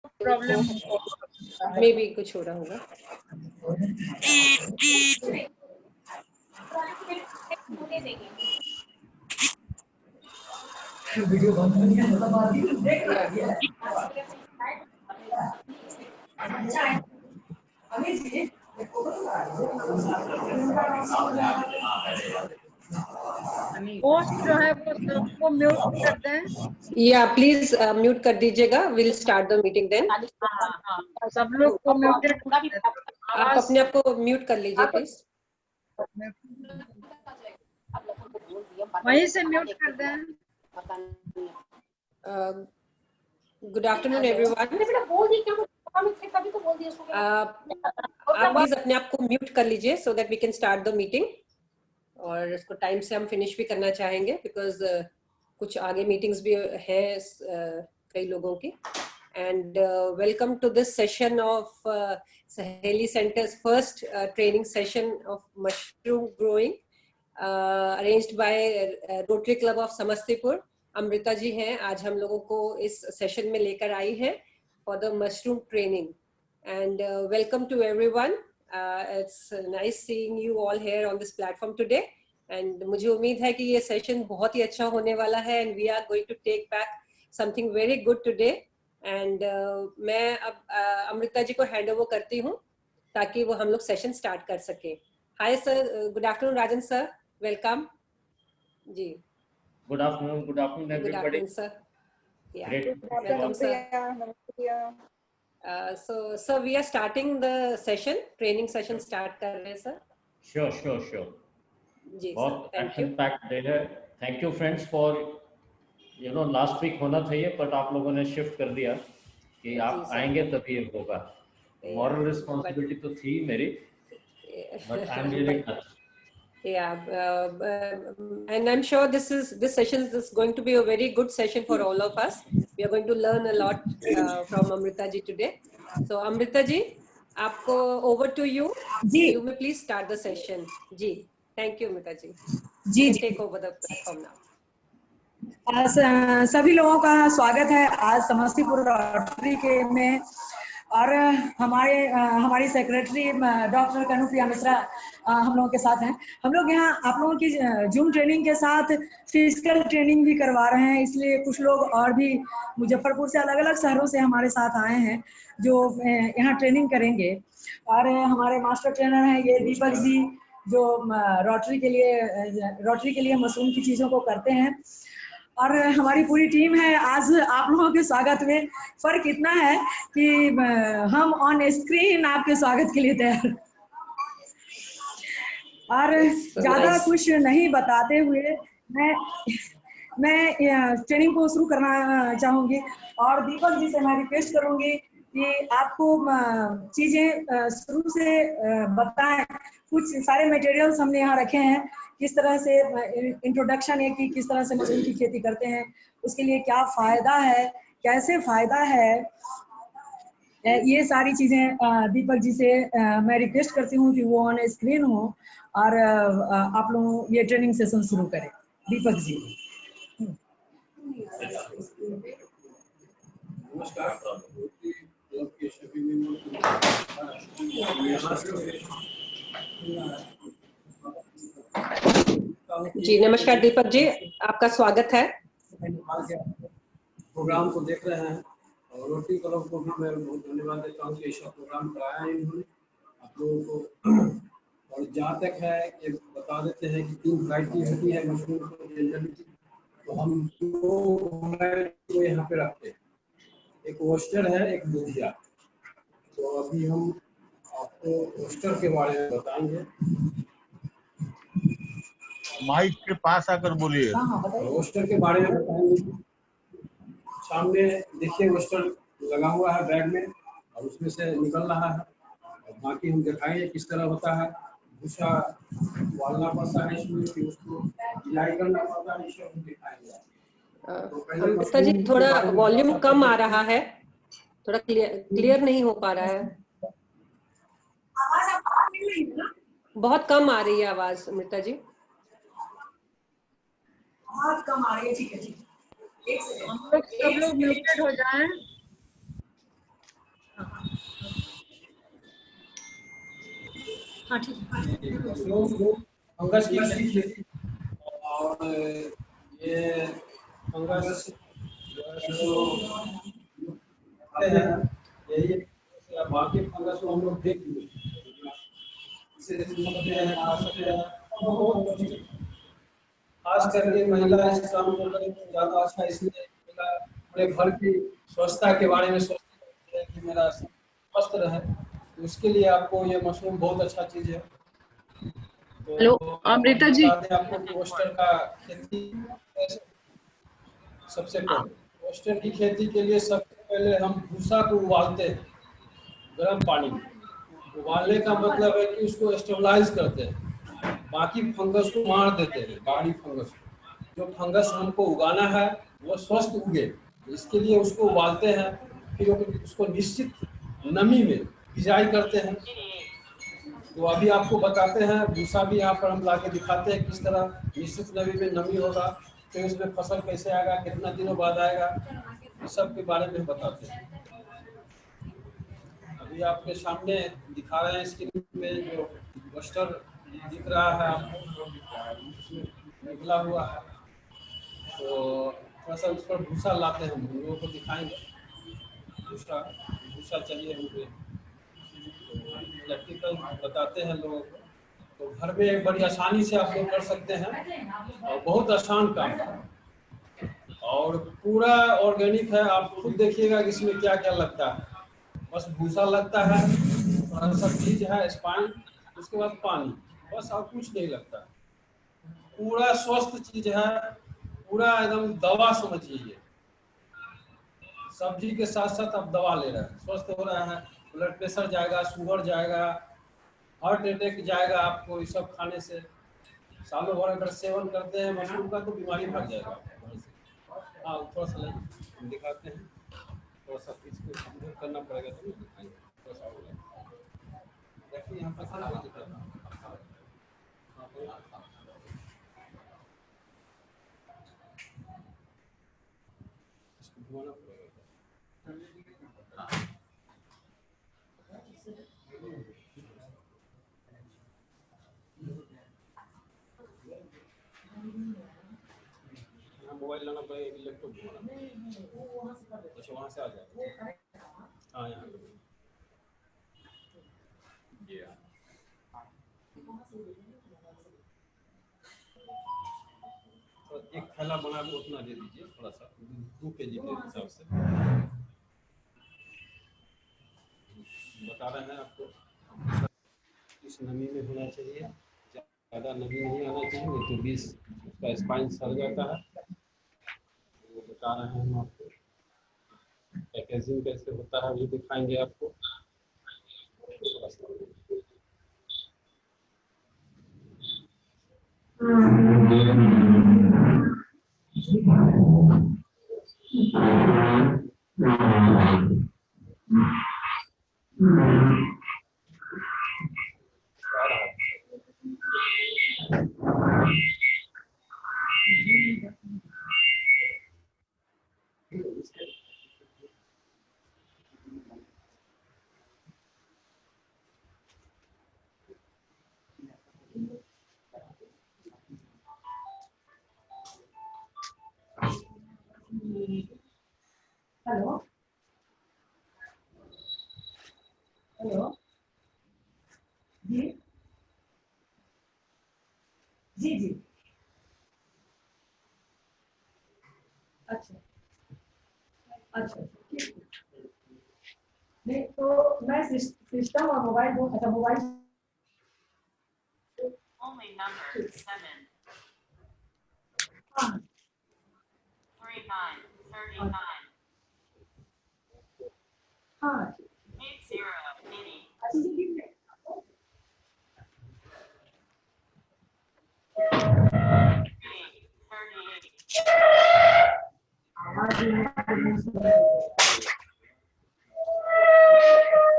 Problem मे भी कुछ हो रहा होगा। वीडियो बंद नहीं है मतलब होस्ट जो है वो सबको म्यूट कर दें। या प्लीज म्यूट कर दीजिएगा। Will start the meeting then. हाँ, सब लोग को म्यूटेड आप अपने आप को म्यूट कर लीजिए प्लीज। वहीं से म्यूट कर दें। Good afternoon everyone. आप प्लीज अपने आप को म्यूट कर लीजिए so that we can start the meeting. और इसको टाइम से हम फिनिश भी करना चाहेंगे बिकॉज कुछ आगे मीटिंग्स भी हैं कई लोगों की। And welcome to this session of Saheli centres first training session of mushroom growing arranged by Rotary Club of Samastipur. Amrita ji हैं आज हम लोगों को इस सेशन में लेकर आई हैं for the mushroom training. And welcome to everyone. It's nice seeing you all here on this platform today. And मुझे उम्मीद है कि ये सेशन बहुत ही अच्छा होने वाला है and we are going to take back something very good today. And मैं अब अमृता जी को हैंड ओवर करती हूँ ताकि वो हम लोग सेशन स्टार्ट कर सके। Hi sir, good afternoon Rajan sir, welcome जी। Good afternoon everybody sir. Great welcome sir. So sir, we are starting the session, training session start कर रहे हैं सर। श्योर जी बहुत सर, एक्शन पैक्ड डे है। Thank you friends for last week होना था ये बट आप लोगों ने शिफ्ट कर दिया कि आप आएंगे तभी ये होगा। मॉरल रिस्पॉन्सिबिलिटी तो थी मेरी but I am really touched. And I'm sure this session is going to be a very good session for all of us. We are going to learn a lot from Amrita ji today. So Amrita ji, आपको over to you. You may please start the session. जी, thank you Amrita ji. जी take over the platform now. सभी लोगों का स्वागत है आज Samastipur rotary के में। और हमारी सेक्रेटरी डॉक्टर कनुप्रिया मिश्रा हम लोगों के साथ हैं। हम लोग यहाँ आप लोगों की जूम ट्रेनिंग के साथ फिजिकल ट्रेनिंग भी करवा रहे हैं, इसलिए कुछ लोग और भी मुजफ्फरपुर से अलग अलग शहरों से हमारे साथ आए हैं जो यहाँ ट्रेनिंग करेंगे। और हमारे मास्टर ट्रेनर हैं ये दीपक जी जो रोटरी के लिए मशरूम की चीज़ों को करते हैं। और हमारी पूरी टीम है आज आप लोगों के स्वागत में। फर्क इतना है कि हम ऑन स्क्रीन आपके स्वागत के लिए तैयार। और ज्यादा कुछ नहीं बताते हुए मैं ट्रेनिंग को शुरू करना चाहूंगी और दीपक जी से मैं रिक्वेस्ट करूंगी कि आपको चीजें शुरू से बताएं। कुछ सारे मटेरियल्स हमने यहाँ रखे हैं, किस तरह से इंट्रोडक्शन है कि किस तरह से मशरूम की खेती करते हैं, उसके लिए क्या फायदा है, कैसे फायदा है, ये सारी चीजें दीपक जी से मैं रिक्वेस्ट करती हूँ कि वो ऑन स्क्रीन हो और आप लोग ये ट्रेनिंग सेशन शुरू करें। दीपक जी। नमस्कार जी, नमस्कार दीपक जी, आपका स्वागत है। प्रोग्राम को देख रहे हैं और रोटरी क्लब को भी मैं बहुत धन्यवाद देता हूँ कि ऐसा प्रोग्राम कराया है इन्होंने आप लोगों को। और जहाँ तक है एक बता देते हैं कि 3 वैरायटी होती है मशरूम को, तो हम दो यहाँ पे रखते हैं, एक ओस्टर है एक दुधिया। तो अभी हम आपको ओस्टर के बारे में बताएंगे। माइक के पास आकर बोलिए। ओस्टर के बारे में बताएंगे। सामने देखिए ओस्टर लगा हुआ है बैग में और उसमें से निकल रहा है और बाकी हम दिखाएंगे किस तरह होता है। भूसा डालना पड़ता है इसमें, फिर उसको ढिलाई करना पड़ता है, इसे हम दिखाएंगे। अमृता जी थोड़ा वॉल्यूम कम आ रहा है, थोड़ा क्लियर नहीं हो पा रहा है। बहुत कम आ रही है आवाज अमृता जी। बहुत कम आ रही है, ठीक है। एक सेकंड, सब लोग म्यूटेड हो जाएं। हाँ ठीक है। मशरूम फंगस की खेती, और ये फंगस यही बाकी फंगस को हम लोग देख लिए, खास करके महिला इस काम को करें तो ज्यादा अच्छा, इसलिए अपने घर की स्वच्छता के बारे में सोचती है कि मेरा स्वस्थ रहे, तो उसके लिए आपको ये मशरूम बहुत अच्छा चीज है। तो हेलो अमृता जी, आपको ओस्टर का खेती सबसे पहले ओस्टर की खेती के लिए सबसे पहले हम भूसा को उबालते हैं गर्म पानी में। उबालने का मतलब है कि उसको स्टेबलाइज करते हैं, बाकी फंगस को मार देते हैं, बाहरी फंगस को। जो फंगस हमको उगाना है वो स्वस्थ उगे, इसके लिए उसको उबालते हैं, फिर उसको निश्चित नमी में भिजाई करते हैं। तो अभी आपको बताते हैं, भूसा भी यहाँ पर हम ला के दिखाते हैं किस तरह निश्चित नमी होगा, फिर उसमें फसल कैसे आएगा, कितना दिनों बाद आएगा, इस सब के बारे में बताते हैं। अभी आपके सामने दिखा रहे हैं स्क्रीन में जो ओस्टर दिख रहा है आपको, उसमें निकला हुआ है, तो थोड़ा सा उस पर भूसा लाते हैं, हम लोगों को दिखाएंगे। भूसा चाहिए हमको, प्रैक्टिकल बताते हैं लोगों को, तो घर में बड़ी आसानी से आप लोग कर सकते हैं और बहुत आसान काम है और पूरा ऑर्गेनिक है। आप खुद देखिएगा कि इसमें क्या क्या लगता है, बस भूसा लगता है, थोड़ा सा बीज है, स्पाइन, उसके बाद पानी, बस और कुछ नहीं लगता। पूरा स्वस्थ चीज है, पूरा एकदम दवा समझिए। ये सब्जी के साथ साथ आप दवा ले रहे हैं, स्वस्थ हो रहा है, ब्लड प्रेशर जाएगा, शुगर जाएगा, हार्ट अटैक जाएगा आपको। ये सब खाने से सालों भर अगर सेवन करते हैं मशरूम का तो बीमारी भाग जाएगा। हाँ थोड़ा सा लाइए दिखाते हैं, थोड़ा सा इसको इधर करना पड़ेगा तो दिखाएंगे थोड़ा सा। देखिए यहाँ पर इसको घुमाना पड़ेगा। मोबाइल लाना पड़ेगा, लैपटॉप घुमाना, अच्छा वहाँ से आ जाए। हाँ यहाँ तो एक थैला बना के उतना दे दीजिए, थोड़ा सा 2 kg के हिसाब से बता रहे हैं आपको। इस नमी में होना चाहिए, ज़्यादा नमी नहीं आना चाहिए, नहीं तो बीज उसका स्पाइन सड़ जाता है। वो बता रहे हैं हम आपको, पैकेजिंग कैसे होता है ये दिखाएंगे आपको। हेलो हेलो जी जी जी अच्छा अच्छा ठीक है। नहीं तो मैं सिस्टम और मोबाइल दो, अच्छा मोबाइल Only number 7. हाँ 39, 39, हाँ 80, 80.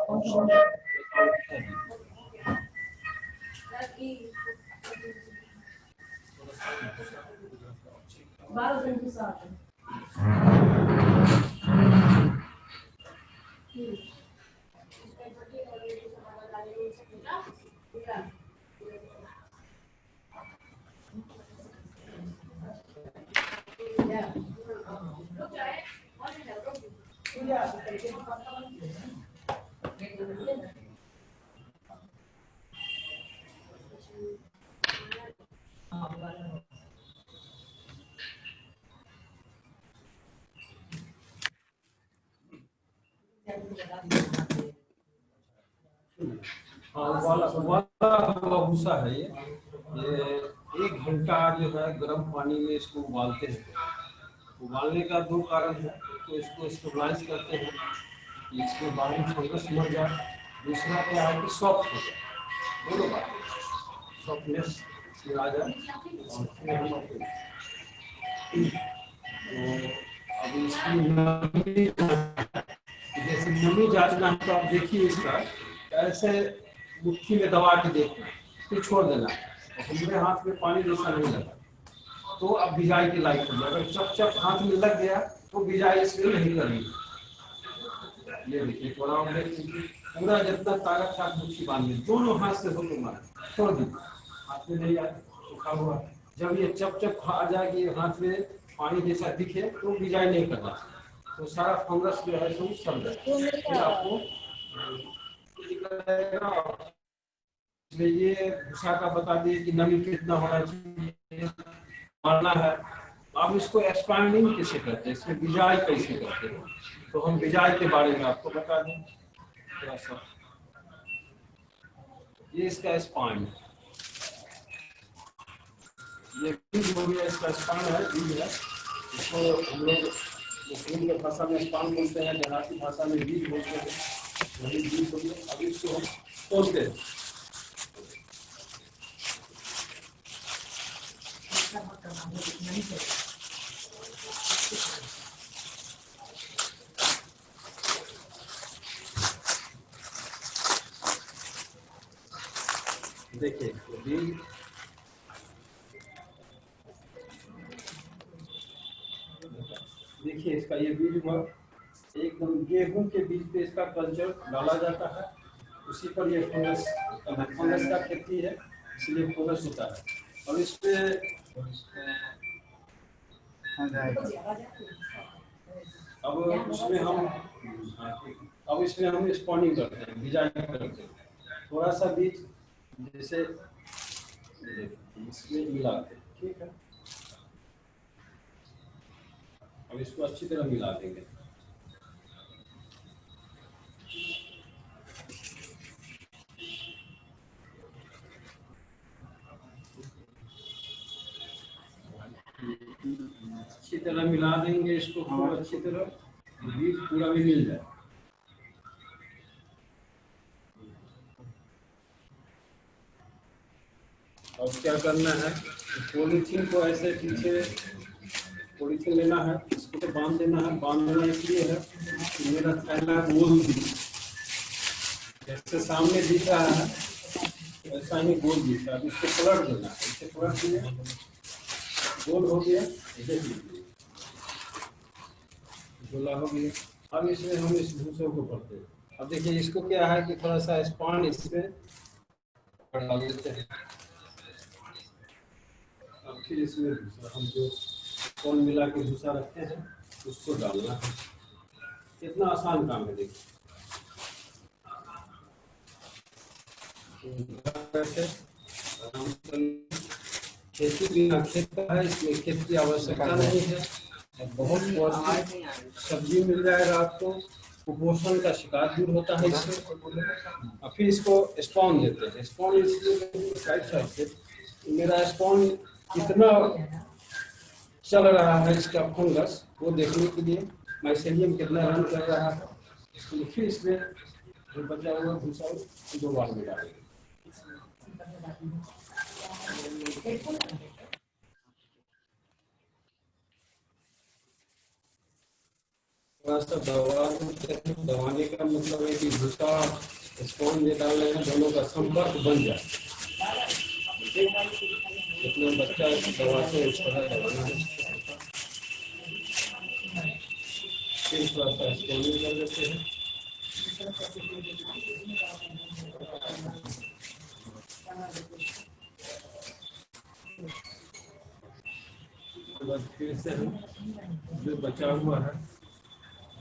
अच्छा जी जी बारह दिन के साथ उबाला हुआ भूसा है ये 1 घंटा जो है गर्म पानी में इसको उबालते हैं। उबालने का 2 कारण है, तो इसको स्टेबलाइज करते हैं कि इसके बाहरी फंगस मर जाए, दूसरा क्या है कि सॉफ्ट हो जाए, दोनों बात सॉफ्टनेस में आ जाए। और फिर हम तो अभी इसकी नमी जैसे नमी जांचना है, तो आप देखिए इसका ऐसे मुट्ठी में दबा के देखना, फिर छोड़ देना, और मेरे हाथ में पानी जैसा नहीं लगा तो अब बिजाई के लायक हो जाए। अगर चप चप हाथ में लग गया तो बिजाई इसमें नहीं करनी। ये देखिए थोड़ा पूरा जितना ताकत था मुट्ठी बांध ली, दोनों हाथ से होकर मार छोड़ दी, हाथ में नहीं आया सूखा हुआ। जब ये चप चप आ जाएगी हाथ में पानी जैसा दिखे तो बिजाई नहीं करना, तो सारा फंगस जो है सब चल जाएगा। फिर आपको ये भूसा का बता दिए कि नमी कितना होना चाहिए, मारना है। आप इसको एक्सपांडिंग कैसे करते हैं, इसमें बिजाई कैसे करते हैं, तो हम बिजाई के बारे में आपको बता दें थोड़ा सा। ये इसका स्पान, ये बीज हो गया, इसका स्पान है, बीज है। इसको हम लोग मुस्लिम के भाषा में स्पान बोलते हैं, देहाती भाषा में बीज बोलते हैं, वही बीज हो गया। अभी इसको हम तोड़ते हैं। देखिए बीज देखिए इसका ये बीज हुआ एकदम गेहूं के बीज पे इसका कल्चर डाला जाता है, उसी पर ये फंगस का खेती है, इसलिए फंगस होता है। और इस पे अब इसमें हम स्पॉनिंग करते हैं, बिजाई करते हैं। थोड़ा सा बीज जैसे इसमें मिलाते हैं, ठीक है। अब इसको अच्छी तरह मिला देंगे। अच्छी तरह मिला देंगे इसको, खूब अच्छी तरह बीज पूरा भी मिल जाए। अब क्या करना है, पॉलीथीन को ऐसे पीछे पॉलीथीन लेना है, इसको तो बांध देना है। बांधना इसलिए है कि मेरा थैला गोल दिखे, जैसे सामने दिख रहा है ऐसा ही गोल दिख रहा है। इसको पलट देना है, इसे पलट दिया, गोल हो गया, गोला हो गया। अब इसमें हम इस भूसों को भरते हैं। अब देखिए इसको क्या है कि थोड़ा सा स्पान इसमें डाल देते हैं। अब फिर इसमें हम जो कौन मिला के भूसा रखते हैं उसको डालना है। कितना आसान काम है, देखिए खेती बिना खेत का है, इसमें खेत की आवश्यकता नहीं है। बहुत पौष्टिक सब्जी मिल जाएगा आपको, कुपोषण का शिकार दूर होता है इससे। और फिर इसको स्पॉन देते हैं। स्पॉन इसलिए मेरा स्पॉन कितना चल रहा है, इसका फंगस वो देखने के लिए माइसेलियम कितना रन कर रहा है, इसलिए फिर इसमें जो बचा हुआ भूसा 2 बार में डालेंगे। थोड़ा सा दबाने का मतलब है कि भूसा स्पॉन में डाल रहे हैं, दोनों का संपर्क बन जाए। जितना बच्चा दबाते हैं उस तरह दबाना है। फिर थोड़ा सा स्पॉनिंग कर देते हैं। फिर से हम जो बचा हुआ है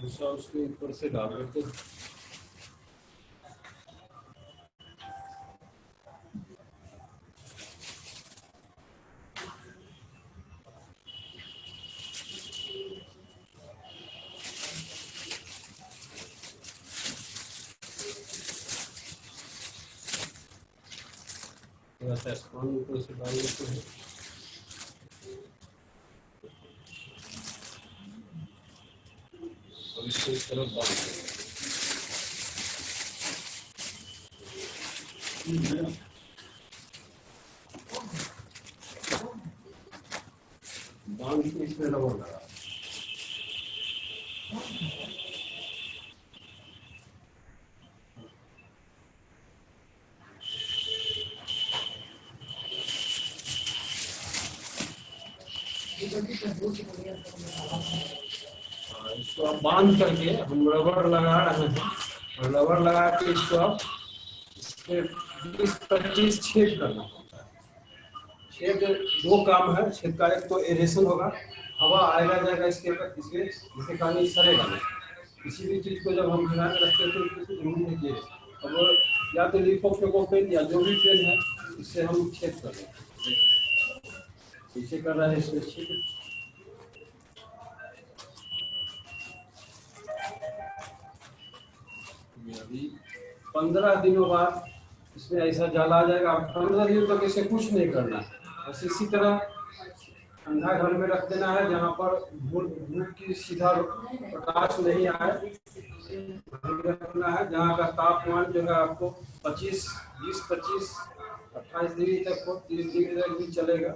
भूसा उसके ऊपर से डाल देते हैं। थोड़ा सा स्पून ऊपर से डाल देते हैं। और इसको इस तरफ डाल देते हैं। बांध के इसमें लगा लगा। इसको आप बांध करके हम रबड़ लगा रहे हैं और रबड़ लगा के इसको आप इसके 20-25 छेद करना होता है। छेद दो काम है, छेद का एक तो एरेशन होगा, हवा आएगा जाएगा इसके जिसके कारण ये सड़ेगा नहीं। किसी भी चीज को जब हम भिगा के रखते हैं तो इसको जरूरी है कि अब या तो लिफो पेन या जो भी पेन है इससे हम छेद कर रहे हैं। पीछे कर रहे हैं इसमें छेद। अभी 15 दिनों बाद इसमें ऐसा जल आ जाएगा। 15 दिन तक इसे कुछ नहीं करना है, बस इसी तरह ठंडा घर में रख देना है जहाँ पर धूप की सीधा प्रकाश नहीं आए। रखना है जहाँ का तापमान जो है आपको 20, 25, 28 डिग्री तक हो, 30 डिग्री तक भी चलेगा,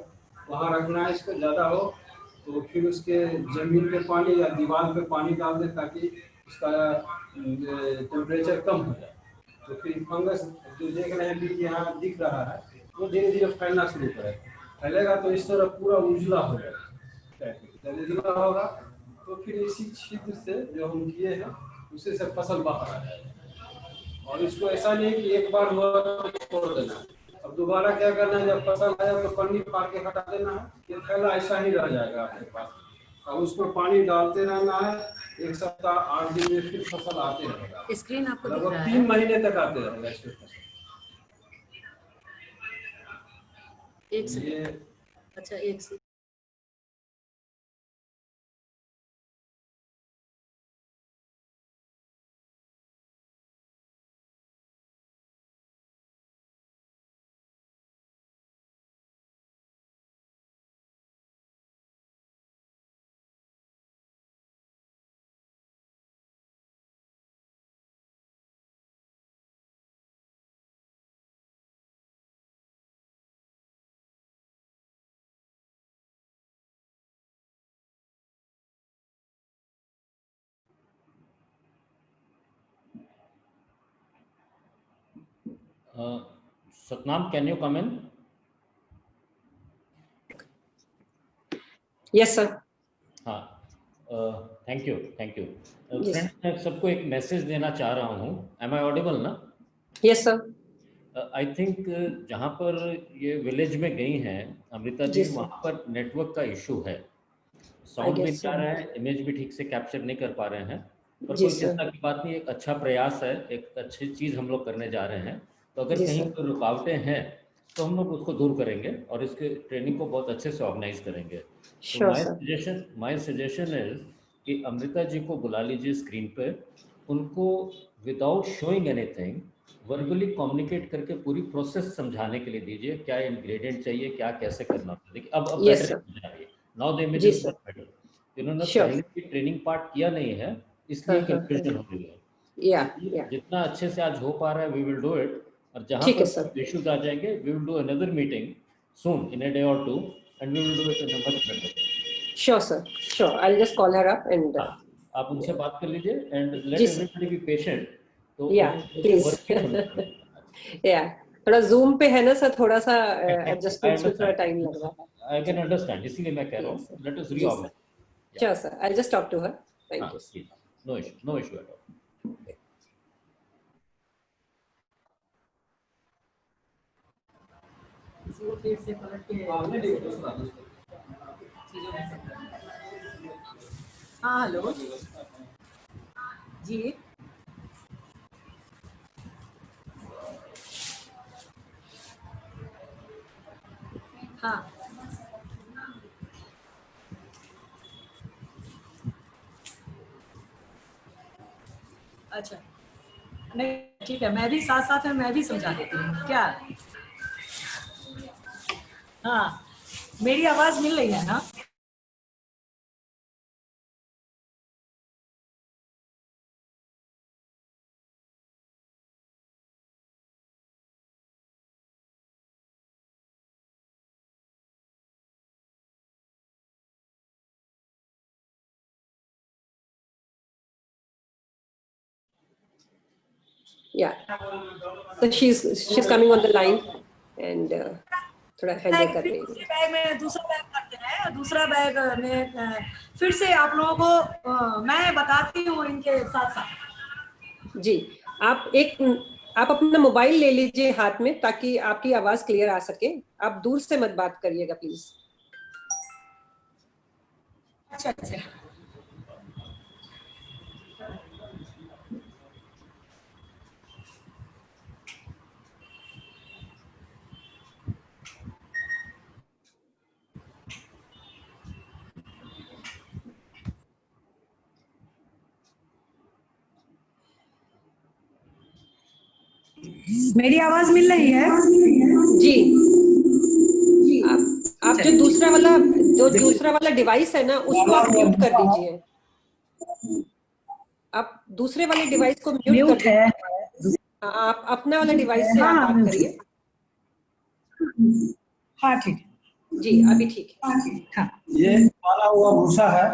वहाँ रखना है। इसको ज़्यादा हो तो फिर उसके जमीन पे पानी या दीवार पे पानी डाल दें ताकि उसका टेम्परेचर कम हो जाए। तो फिर फंगस जो देख रहे हैं कि यहाँ दिख रहा है वो धीरे धीरे फैलना शुरू करेगा। फैलेगा तो इस तरह पूरा उजला हो जाएगा। जब उजला होगा तो फिर इसी छिद्र से जो हम किए हैं उसी से फसल बाहर आ जाएगा। और इसको ऐसा नहीं कि एक बार हुआ तो छोड़ देना है, अब दोबारा क्या करना है, जब फसल आया तो पन्नी फाड़ के हटा देना है। ये थैला ऐसा ही रह जाएगा आपके पास। अब उसको पानी डालते रहना है, 1 सप्ताह 8 दिन में फिर फसल आते रहेगा। स्क्रीन आपको दिख लगभग रहा 3 है? महीने तक आते रहेगा इसमें फसल। एक सेकंड। ये अच्छा, एक second. Satnam, can you come in? Yes, sir. हाँ, थैंक यू। Yes. फ्रेंड्स, मैं सबको एक मैसेज देना चाह रहा हूँ। एम आई ऑडिबल ना? Yes, sir. आई थिंक जहाँ पर ये विलेज में गई हैं अमृता जी, Yes, sir. वहाँ पर नेटवर्क का इशू है। I साउंड भी guess नहीं आ so. रहा है, इमेज भी ठीक से कैप्चर नहीं कर पा रहे हैं, पर जी, कोई सर। चिंता की बात नहीं, एक अच्छा प्रयास है, एक अच्छी चीज़ हम लोग करने जा रहे हैं। तो अगर जी, कहीं सर। कोई रुकावटें हैं तो हम लोग उसको दूर करेंगे और इसके ट्रेनिंग को बहुत अच्छे से ऑर्गेनाइज करेंगे। तो Sure, sir. My suggestion is कि अमृता जी को बुला लीजिए स्क्रीन पे, उनको without showing anything verbally communicate करके पूरी प्रोसेस समझाने के लिए दीजिए, क्या इंग्रेडिएंट चाहिए, क्या कैसे करना है। देखिए अब Yes, बेटर sir. समझ आ रही है, नाउ द इमेज जी, इज सर। बेटर। इन्होंने Sure. पहले भी ट्रेनिंग पार्ट किया नहीं है, इसलिए हाँ, कंफ्यूजन हो रही है। Yeah, yeah. जितना अच्छे से आज हो पा रहा है वी विल डू इट, और जहाँ ठीक है, पर सर। इश्यूज आ जाएंगे we will do another meeting soon in a day और 2 and we will do it in a much better way. Sure, sir. Sure. I'll just call her up and. आप उनसे बात कर लीजिए एंड लेट जी, sir. Everybody be patient. तो Yeah, please. Yeah. थोड़ा Zoom पे है ना सर, थोड़ा सा एडजस्टमेंट्स में थोड़ा टाइम लग रहा है। आई कैन अंडरस्टैंड, इसीलिए मैं कह रहा Yes, sir. हूँ लेट अस जी, reorganise. Sir. Sure, sir. I'll just talk to her. Thank you. No issue at all. इसको फिर से पलट के हाँ, हेलो जी। हाँ, अच्छा, नहीं ठीक है, मैं भी साथ साथ में मैं भी समझा देती हूँ क्या। हाँ, मेरी आवाज मिल रही है ना? Yeah. So she's coming on the line and थोड़ा हैंडल कर रही दूसरे है। बैग में दूसरा बैग करते हैं, दूसरा बैग में फिर से आप लोगों को मैं बताती हूँ इनके साथ साथ। जी, आप अपना मोबाइल ले लीजिए हाथ में ताकि आपकी आवाज क्लियर आ सके। आप दूर से मत बात करिएगा प्लीज। अच्छा अच्छा। मेरी आवाज मिल रही है? जी, आप जो दूसरा वाला डिवाइस है ना उसको आप म्यूट कर दीजिए। आप दूसरे वाले डिवाइस को म्यूट कर दीजिए। आप अपना वाला डिवाइस से आप बात करिए। हाँ ठीक है जी, अभी ठीक है। हाँ। ये पाला हुआ भूसा है।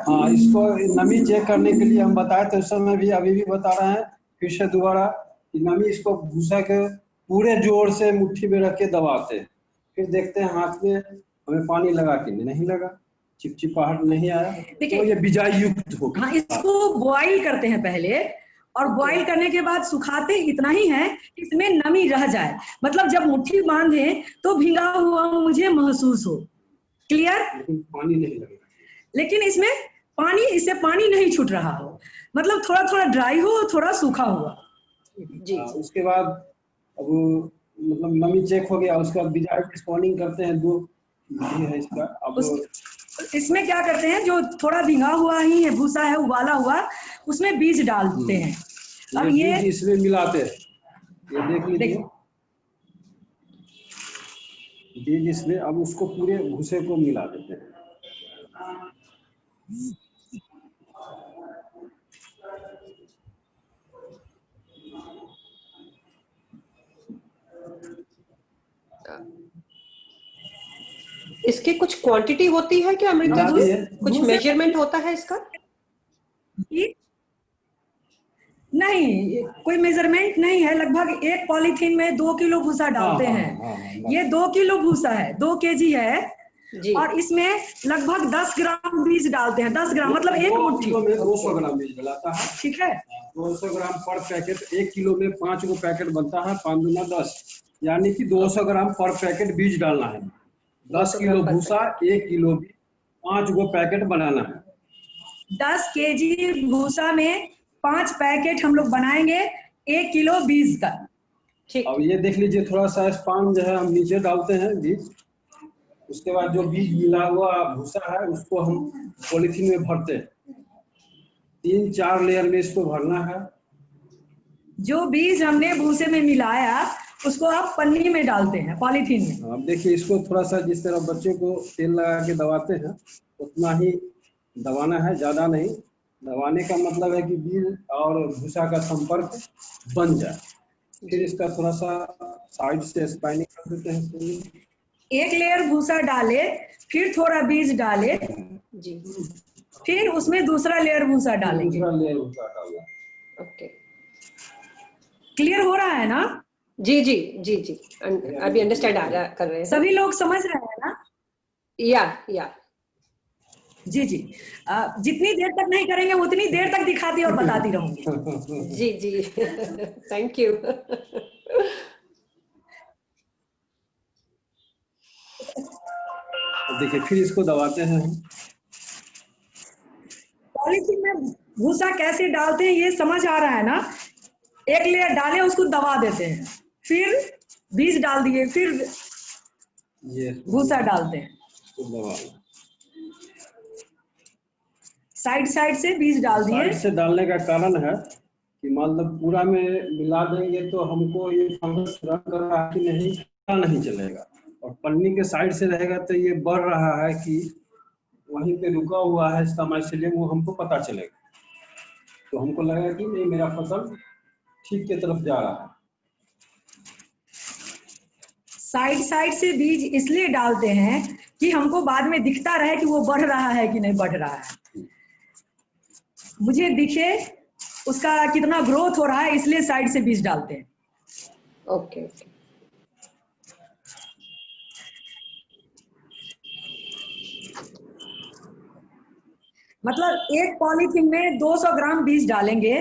हाँ, इसको नमी चेक करने के लिए हम बताए थे उस समय भी, अभी भी बता रहे हैं फिर से दोबारा कि नमी, इसको भूसा के पूरे जोर से मुट्ठी में रख के दबाते हैं, फिर देखते हैं हाथ में हमें पानी लगा कि नहीं लगा, चिपचिपाहट नहीं आया, तो ये बिजाई युक्त हो। हाँ, इसको बॉईल करते हैं पहले, और बॉईल करने के बाद सुखाते इतना ही है कि इसमें नमी रह जाए, मतलब जब मुट्ठी बांधे तो भीगा हुआ मुझे महसूस हो। क्लियर? लेकिन पानी नहीं लगेगा, लेकिन इससे पानी नहीं छूट रहा हो, मतलब थोड़ा थोड़ा ड्राई हो, थोड़ा सूखा हुआ। जी। उसके बाद अब मतलब नमी चेक हो गया, उसके बाद बिजाई स्पॉनिंग करते हैं। दो विधि है इसका। अब इसमें क्या करते हैं, जो थोड़ा भीगा हुआ ही है भूसा है, उबाला हुआ, उसमें बीज डालते हैं। अब ये बीज इसमें मिलाते हैं, ये देख लीजिए बीज इसमें। अब उसको पूरे भूसे को मिला देते हैं। इसकी कुछ क्वांटिटी होती है क्या अमृता जी? कुछ मेजरमेंट होता है इसका? नहीं, कोई मेजरमेंट नहीं है। लगभग एक पॉलीथीन में 2 किलो भूसा डालते हैं। ये 2 किलो भूसा है, 2 केजी है जी। और इसमें लगभग 10 ग्राम बीज डालते हैं। 10 ग्राम मतलब एक मुट्ठी में 200 ग्राम बीज डलाता है। ठीक है, 200 ग्राम पर पैकेट। 1 किलो में 5 गो पैकेट बनता है, 5 दूना 10, यानी कि 200 ग्राम पर पैकेट बीज डालना है। 10 किलो भूसा, 1 किलो बीज, 5 गो पैकेट बनाना है। 10 केजी भूसा में 5 पैकेट हम लोग बनाएंगे 1 किलो बीज का। ठीक। अब ये देख लीजिए, थोड़ा सा स्पान जो है हम नीचे डालते हैं बीज। उसके बाद जो बीज मिला हुआ भूसा है उसको हम पॉलीथीन में भरते हैं। 3-4 लेयर में इसको भरना है। जो बीज हमने भूसे में मिलाया उसको आप पन्नी में डालते हैं, पॉलीथीन में। अब देखिए, इसको थोड़ा सा जिस तरह बच्चे को तेल लगा के दबाते हैं उतना ही दबाना है, ज्यादा नहीं। दबाने का मतलब है कि बीज और भूसा का संपर्क बन जाए। फिर इसका थोड़ा सा साइड से स्पाइनिंग कर देते हैं। 1 लेयर भूसा डाले, फिर थोड़ा बीज डाले जी, फिर उसमें दूसरा लेयर भूसा डालेंगे। दूसरा लेयर भूसा डालना। ओके, क्लियर हो रहा है ना? जी जी जी जी, अभी अंडरस्टैंड आ रहा कर रहे हैं सभी लोग समझ रहे हैं ना? या जी जी। जितनी देर तक नहीं करेंगे उतनी देर तक दिखाती और बताती रहूंगी। जी जी। Thank you. देखिए, फिर इसको दबाते हैं। पॉलीथीन में भूसा कैसे डालते हैं ये समझ आ रहा है ना? 1 लेयर डाले, उसको दबा देते हैं, फिर बीज डाल दिए, फिर ये भूसा डालते हैं। साइड से बीज डाल दिए। साइड से डालने का कारण है कि मतलब पूरा में मिला देंगे तो हमको ये फंगस रन कर रहा है कि नहीं, पता नहीं चलेगा। और पन्नी के साइड से रहेगा तो ये बढ़ रहा है कि वहीं पे रुका हुआ है इसका माइसेलियम, वो हमको पता चलेगा। तो हमको लगेगा कि नहीं मेरा फसल ठीक के तरफ जा रहा है। साइड साइड से बीज इसलिए डालते हैं कि हमको बाद में दिखता रहे कि वो बढ़ रहा है कि नहीं बढ़ रहा है, मुझे दिखे उसका कितना ग्रोथ हो रहा है, इसलिए साइड से बीज डालते हैं। Okay okay. मतलब एक पॉलीथीन में 200 ग्राम बीज डालेंगे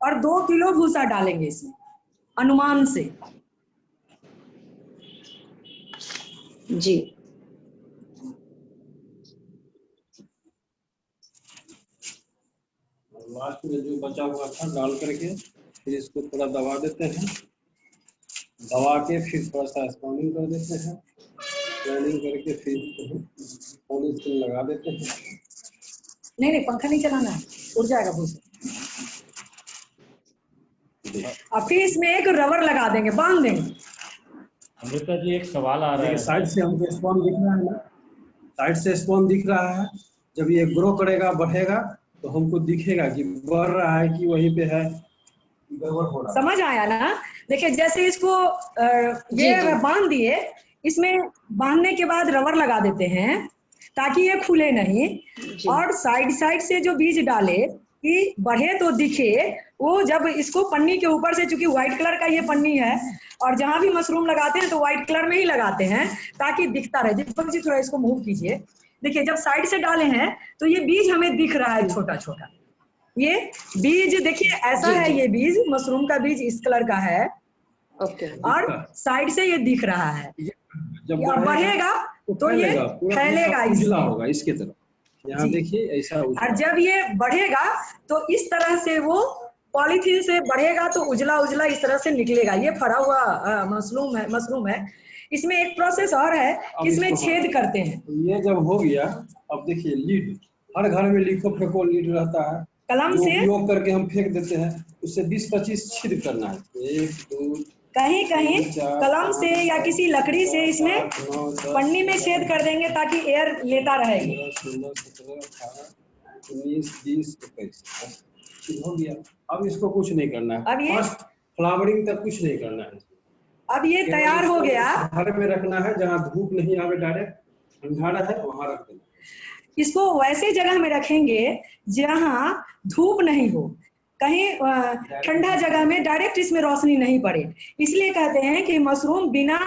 और 2 किलो भूसा डालेंगे इसमें, अनुमान से। जी। लास्ट में जो बचा हुआ था डाल करके फिर इसको थोड़ा दबा देते हैं, दबा के फिर थोड़ा सा स्पॉनिंग कर देते हैं, स्पॉनिंग करके फिर पॉलीथीन लगा देते हैं। नहीं पंखा नहीं चलाना है, उड़ जाएगा भूसा। और फिर इसमें एक रबर लगा देंगे, बांध देंगे। अमृता जी एक सवाल आ रहा है। साइड से हमको स्पॉन दिख रहा है ना, साइड से स्पॉन दिख रहा है। जब ये ग्रो करेगा बढ़ेगा तो हमको दिखेगा कि बढ़ रहा है कि वहीं पे है गड़बड़ हो रहा है। समझ आया ना? देखिए जैसे इसको ये बांध दिए, इसमें बांधने के बाद रबर लगा देते हैं ताकि ये खुले नहीं, और साइड साइड से जो बीज डाले कि बढ़े तो दिखे, वो जब इसको पन्नी के ऊपर से, चूंकि व्हाइट कलर का ये पन्नी है और जहां भी मशरूम लगाते हैं तो व्हाइट कलर में ही लगाते हैं ताकि दिखता रहे। दीपक जी थोड़ा इसको मूव कीजिए। देखिए जब साइड से डाले हैं तो ये बीज हमें दिख रहा है छोटा छोटा, ये बीज देखिए ऐसा है, ये बीज मशरूम का बीज इस कलर का है और साइड से ये दिख रहा है। जब बढ़ेगा तो ये फैलेगा, उजला होगा इसके तरफ, यहाँ देखिए ऐसा। और जब ये बढ़ेगा तो इस तरह से वो पॉलीथीन से बढ़ेगा तो उजला उजला इस तरह से निकलेगा। ये फरा हुआ मशरूम है। इसमें एक प्रोसेस और है, इसमें छेद करते हैं। ये जब हो गया, अब देखिए लीड, हर घर में लिखो फेंको लीड रहता है, कलम से उपयोग करके हम फेंक देते हैं, उससे 20-25 छेद करना है। 1 2 कहीं कहीं कलम से या किसी लकड़ी से इसमें पन्नी में छेद कर देंगे ताकि एयर लेता रहेगी। 16 17 18 19 20 21 हो गया। अब इसको कुछ नहीं करना है, अब ये फ्लावरिंग तक कुछ नहीं करना है। अब ये तैयार हो गया। घर में रखना है जहाँ धूप नहीं आवे, डायरेक्ट ठंडा है वहाँ रख देना। इसको वैसे जगह में रखेंगे जहाँ धूप नहीं हो, कहीं ठंडा जगह में डायरेक्ट इसमें रोशनी नहीं पड़े। इसलिए कहते हैं कि मशरूम बिना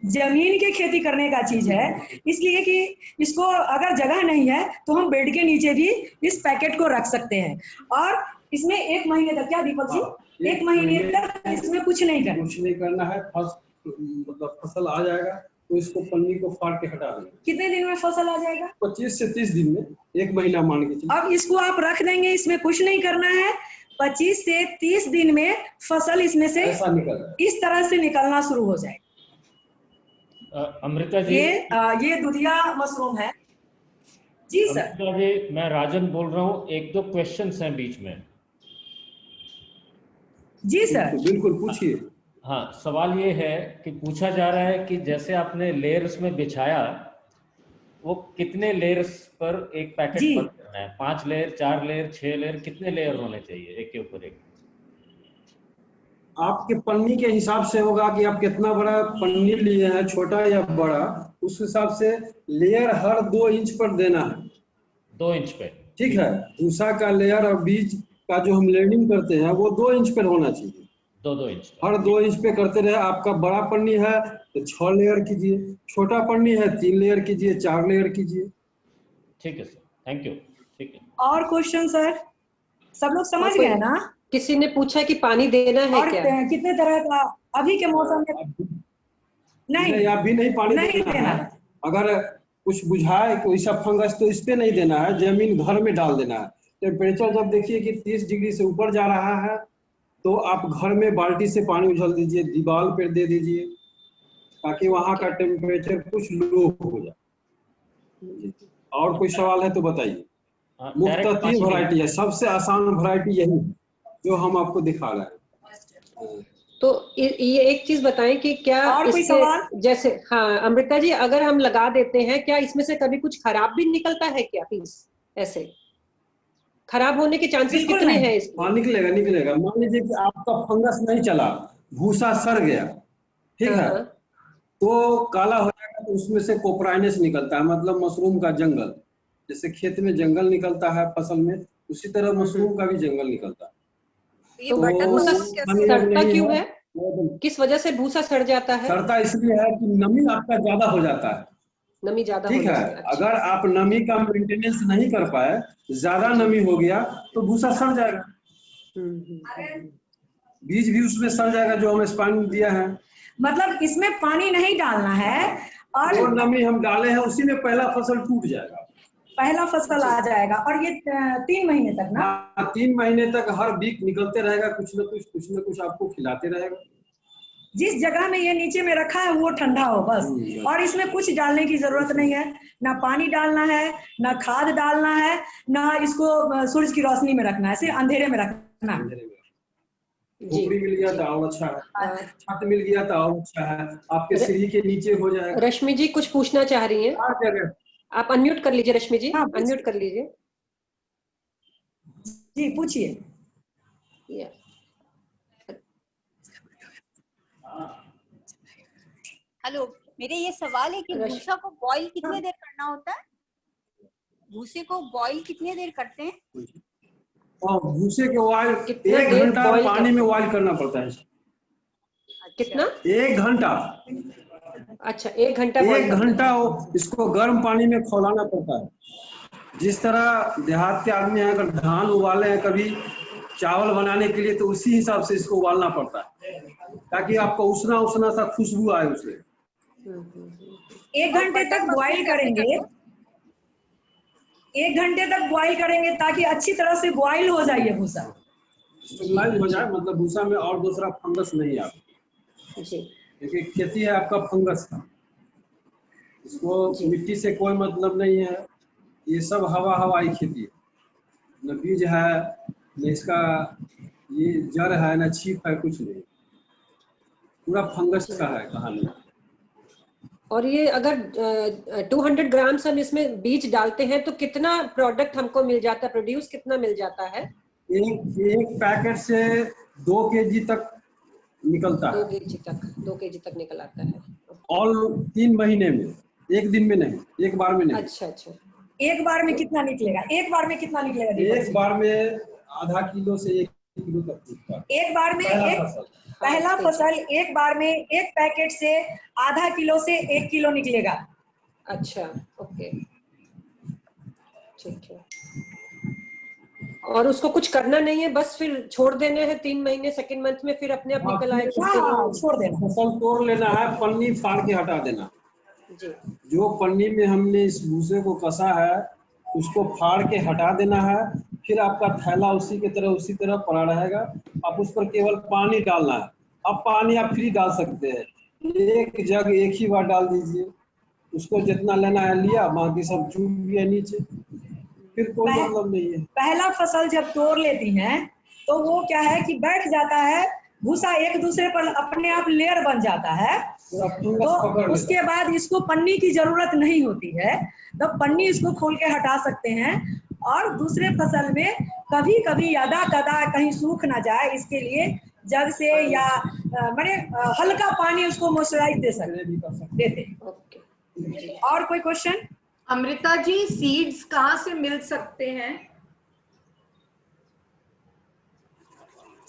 जमीन के खेती करने का चीज है, इसलिए कि इसको अगर जगह नहीं है तो हम बेड के नीचे भी इस पैकेट को रख सकते हैं। और इसमें 1 महीने तक, क्या दीपक जी, 1 महीने तक इसमें कुछ नहीं करना है। मतलब फसल आ जाएगा तो इसको पन्नी को फाड़ के हटा देंगे। कितने दिन में फसल आ जाएगा? 25 से 30 दिन में, 1 महीना मान के चलिए। अब इसको आप रख देंगे, इसमें कुछ नहीं करना है। 25 से 30 दिन में फसल इसमें से इस तरह से निकलना शुरू हो जाएगा। अमृता जी, ये दुधिया मशरूम है जी सर। अमृता जी, मैं राजन बोल रहा हूँ। 1-2 क्वेश्चंस हैं बीच में। जी सर बिल्कुल पूछिए। हाँ, सवाल ये है कि पूछा जा रहा है कि जैसे आपने लेयर्स में बिछाया, वो कितने लेयर्स पर एक पैकेट बंद करना है? 5 लेयर, 4 लेयर, 6 लेयर, कितने लेयर होने चाहिए एक के ऊपर एक? आपके पन्नी के हिसाब से होगा कि आप कितना बड़ा पन्नी लिए हैं, छोटा या बड़ा, उस हिसाब से लेयर हर 2 इंच पर देना है। 2 इंच पे, ठीक है। भूसा का लेयर और बीज का जो हम लेयरिंग करते हैं वो 2 इंच पर होना चाहिए। 2 इंच हर 2 इंच पे करते रहे। आपका बड़ा पन्नी है तो 6 लेयर कीजिए, छोटा पन्नी है 3 लेयर कीजिए, 4 लेयर कीजिए। ठीक है सर, थैंक यू। ठीक है, और क्वेश्चन सर, सब लोग समझ गए ना? किसी ने पूछा कि पानी देना है और क्या? कितने तरह का अभी के मौसम में? नहीं, अभी नहीं पानी नहीं देना है। अगर कुछ बुझाए कोई सा फंगस तो इस पे नहीं देना है, जमीन घर में डाल देना है। टेम्परेचर जब देखिए कि 30 डिग्री से ऊपर जा रहा है तो आप घर में बाल्टी से पानी उछल दीजिए, दीवार पे दे दीजिए, ताकि वहाँ का टेम्परेचर कुछ लो हो जाए। और कोई सवाल है तो बताइए। मुख्यतः 3 वैरायटी है, सबसे आसान वैरायटी यही है जो हम आपको दिखा रहे हैं। तो ये एक चीज बताएं कि क्या और कोई इससे सवाल? जैसे, हाँ अमृता जी, अगर हम लगा देते हैं, क्या इसमें से कभी कुछ खराब भी निकलता है क्या पीस? ऐसे खराब होने के चांसेस बिल्कुल कितने नहीं। हैं इसमें? हाँ निकलेगा निकलेगा। मान लीजिए कि आपका फंगस नहीं चला, भूसा सड़ गया, ठीक है, हाँ, तो काला हो जाएगा, तो उसमें से कोपराइनस निकलता है, मतलब मशरूम का जंगल। जैसे खेत में जंगल निकलता है फसल में, उसी तरह मशरूम का भी जंगल निकलता है। तो भूसा सड़ता क्यों है? किस वजह से भूसा सड़ जाता है? सड़ता इसलिए है कि नमी आपका ज्यादा हो जाता है, नमी ज्यादा ठीक होने है। से। अच्छा। अगर आप नमी का मेंटेनेंस नहीं कर पाए, ज्यादा नमी हो गया, तो भूसा सड़ जाएगा, बीज भी उसमें सड़ जाएगा जो हम स्पान दिया है। मतलब इसमें पानी नहीं डालना है, और जो नमी हम डाले हैं उसी में पहला फसल टूट जाएगा, पहला फसल आ जाएगा। और ये 3 महीने तक ना? हाँ, 3 महीने तक हर वीक निकलते रहेगा, कुछ न कुछ आपको खिलाते रहेगा। जिस जगह में ये नीचे में रखा है वो ठंडा हो बस, और इसमें कुछ डालने की जरूरत नहीं है, ना पानी डालना है, ना खाद डालना है, ना इसको सूरज की रोशनी में रखना है, सिर्फ अंधेरे में रखना है। खोपड़ी मिल गया तो और अच्छा है, छत मिल गया तो और अच्छा है, आपके सीढ़ी के नीचे हो जाएगा। रश्मि जी कुछ पूछना चाह रही हैं? हर जगह। आप अनम्यूट कर लीजिए रश्मि जी, हाँ, अनम्यूट कर लीजिए। जी पूछिए। हेलो, मेरे ये सवाल है कि भूसा को बॉईल कितने देर करना होता है? भूसे को बॉईल कितने देर करते हैं? और भूसे के बॉईल कितना 1 देर घंटा boil पानी में बॉईल करना पड़ता है। कितना? 1 घंटा। अच्छा, 1 घंटा 1 घंटा इसको गर्म पानी में खौलाना पड़ता है। जिस तरह देहात के आदमी हैं, अगर धान उबाले हैं कभी चावल बनाने के लिए, तो उसी हिसाब से इसको उबालना पड़ता है, ताकि आपको उसना उसना सा खुशबू आए उसे। 1 घंटे तक बॉईल करेंगे, 1 घंटे तक बॉईल करेंगे ताकि अच्छी तरह से बॉईल हो जाए ये भूसा, स्टेबलाइज हो जाए, मतलब भूसा में और दूसरा फंगस नहीं आए। देखिए खेती है आपका फंगस का, इसको मिट्टी से कोई मतलब नहीं है, ये सब हवाई खेती है, न बीज है, न इसका ये जड़ है, न छीप है, कुछ नहीं, पूरा फंगस का है कहानी। और ये अगर 200 ग्राम हम इसमें बीज डालते हैं तो कितना प्रोडक्ट हमको मिल जाता है, प्रोड्यूस कितना मिल जाता है? एक पैकेट से 2 केजी तक निकलता है। 2 केजी तक निकल आता है। और 3 महीने में, एक दिन में नहीं, एक बार में नहीं। अच्छा अच्छा। एक बार में कितना निकलेगा? एक बार में कितना निकलेगा? एक बार में आधा किलो से 1 किलो तक निकलता है। एक बार में पहला फसल एक बार में एक पैकेट से आधा किलो से 1 किलो निकलेगा। अच्छा, ओके, ठीक है। और उसको कुछ करना नहीं है, बस फिर छोड़ देने हैं 3 महीने, सेकंड मंथ में फिर अपने आप निकल आएगा। छोड़ देना, फसल तोड़ लेना है, पन्नी फाड़ के हटा देना जी। जो पन्नी में हमने इस भूसे को कसा है उसको फाड़ के हटा देना है, फिर आपका थैला उसी तरह पड़ा रहेगा, आप उस पर केवल पानी डालना है। अब पानी आप फ्री डाल सकते हैं, 1 जग 1 ही बार डाल दीजिए, उसको जितना लेना है लिया, बाकी सब चूक गया नीचे, फिर कोई मतलब नहीं है। पहला फसल जब तोड़ लेती हैं तो वो क्या है कि बैठ जाता है भूसा, एक दूसरे पर अपने आप लेयर बन जाता है, तो उसके बाद इसको पन्नी की जरूरत नहीं होती है, तो पन्नी इसको खोल के हटा सकते हैं। और दूसरे फसल में कभी कभी यदा कदा कहीं सूख ना जाए इसके लिए जग से या मैंने हल्का पानी उसको मॉइस्चराइज देते। और कोई क्वेश्चन? अमृता जी, सीड्स कहाँ से मिल सकते हैं?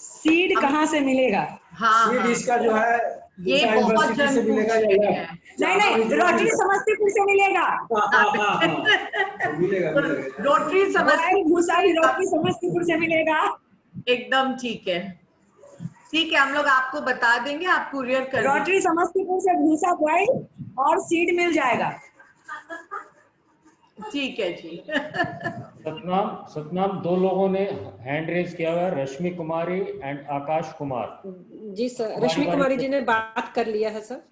सीड कहाँ से मिलेगा? हाँ, सीड इसका जो है ये बहुत जन पूछ रहे हैं। नहीं, रोटरी समस्तीपुर से मिलेगा। मिलेगा रोटरी समस्तीपुर से मिलेगा। एकदम ठीक है, ठीक है, हम लोग आपको बता देंगे, आप कुरियर कर रोटरी समस्तीपुर से भूसा बॉइल और सीड मिल जाएगा। ठीक है जी। सतनाम 2 लोगों ने हैंड रेज किया हुआ है, रश्मि कुमारी एंड आकाश कुमार। जी सर, रश्मि कुमारी जी ने बात कर लिया है सर।